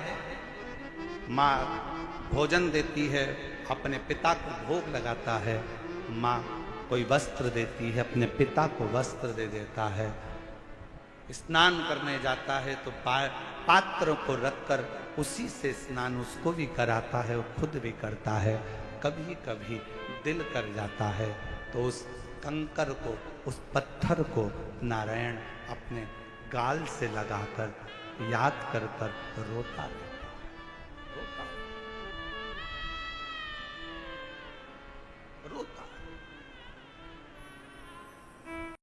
माँ भोजन देती है, अपने पिता को भोग लगाता है। माँ कोई वस्त्र देती है, अपने पिता को वस्त्र दे देता है। स्नान करने जाता है तो पात्र को रखकर उसी से स्नान उसको भी कराता है और खुद भी करता है। कभी कभी दिल कर जाता है तो उस कंकर को, उस पत्थर को नारायण अपने गाल से लगाकर याद कर कर रोता है।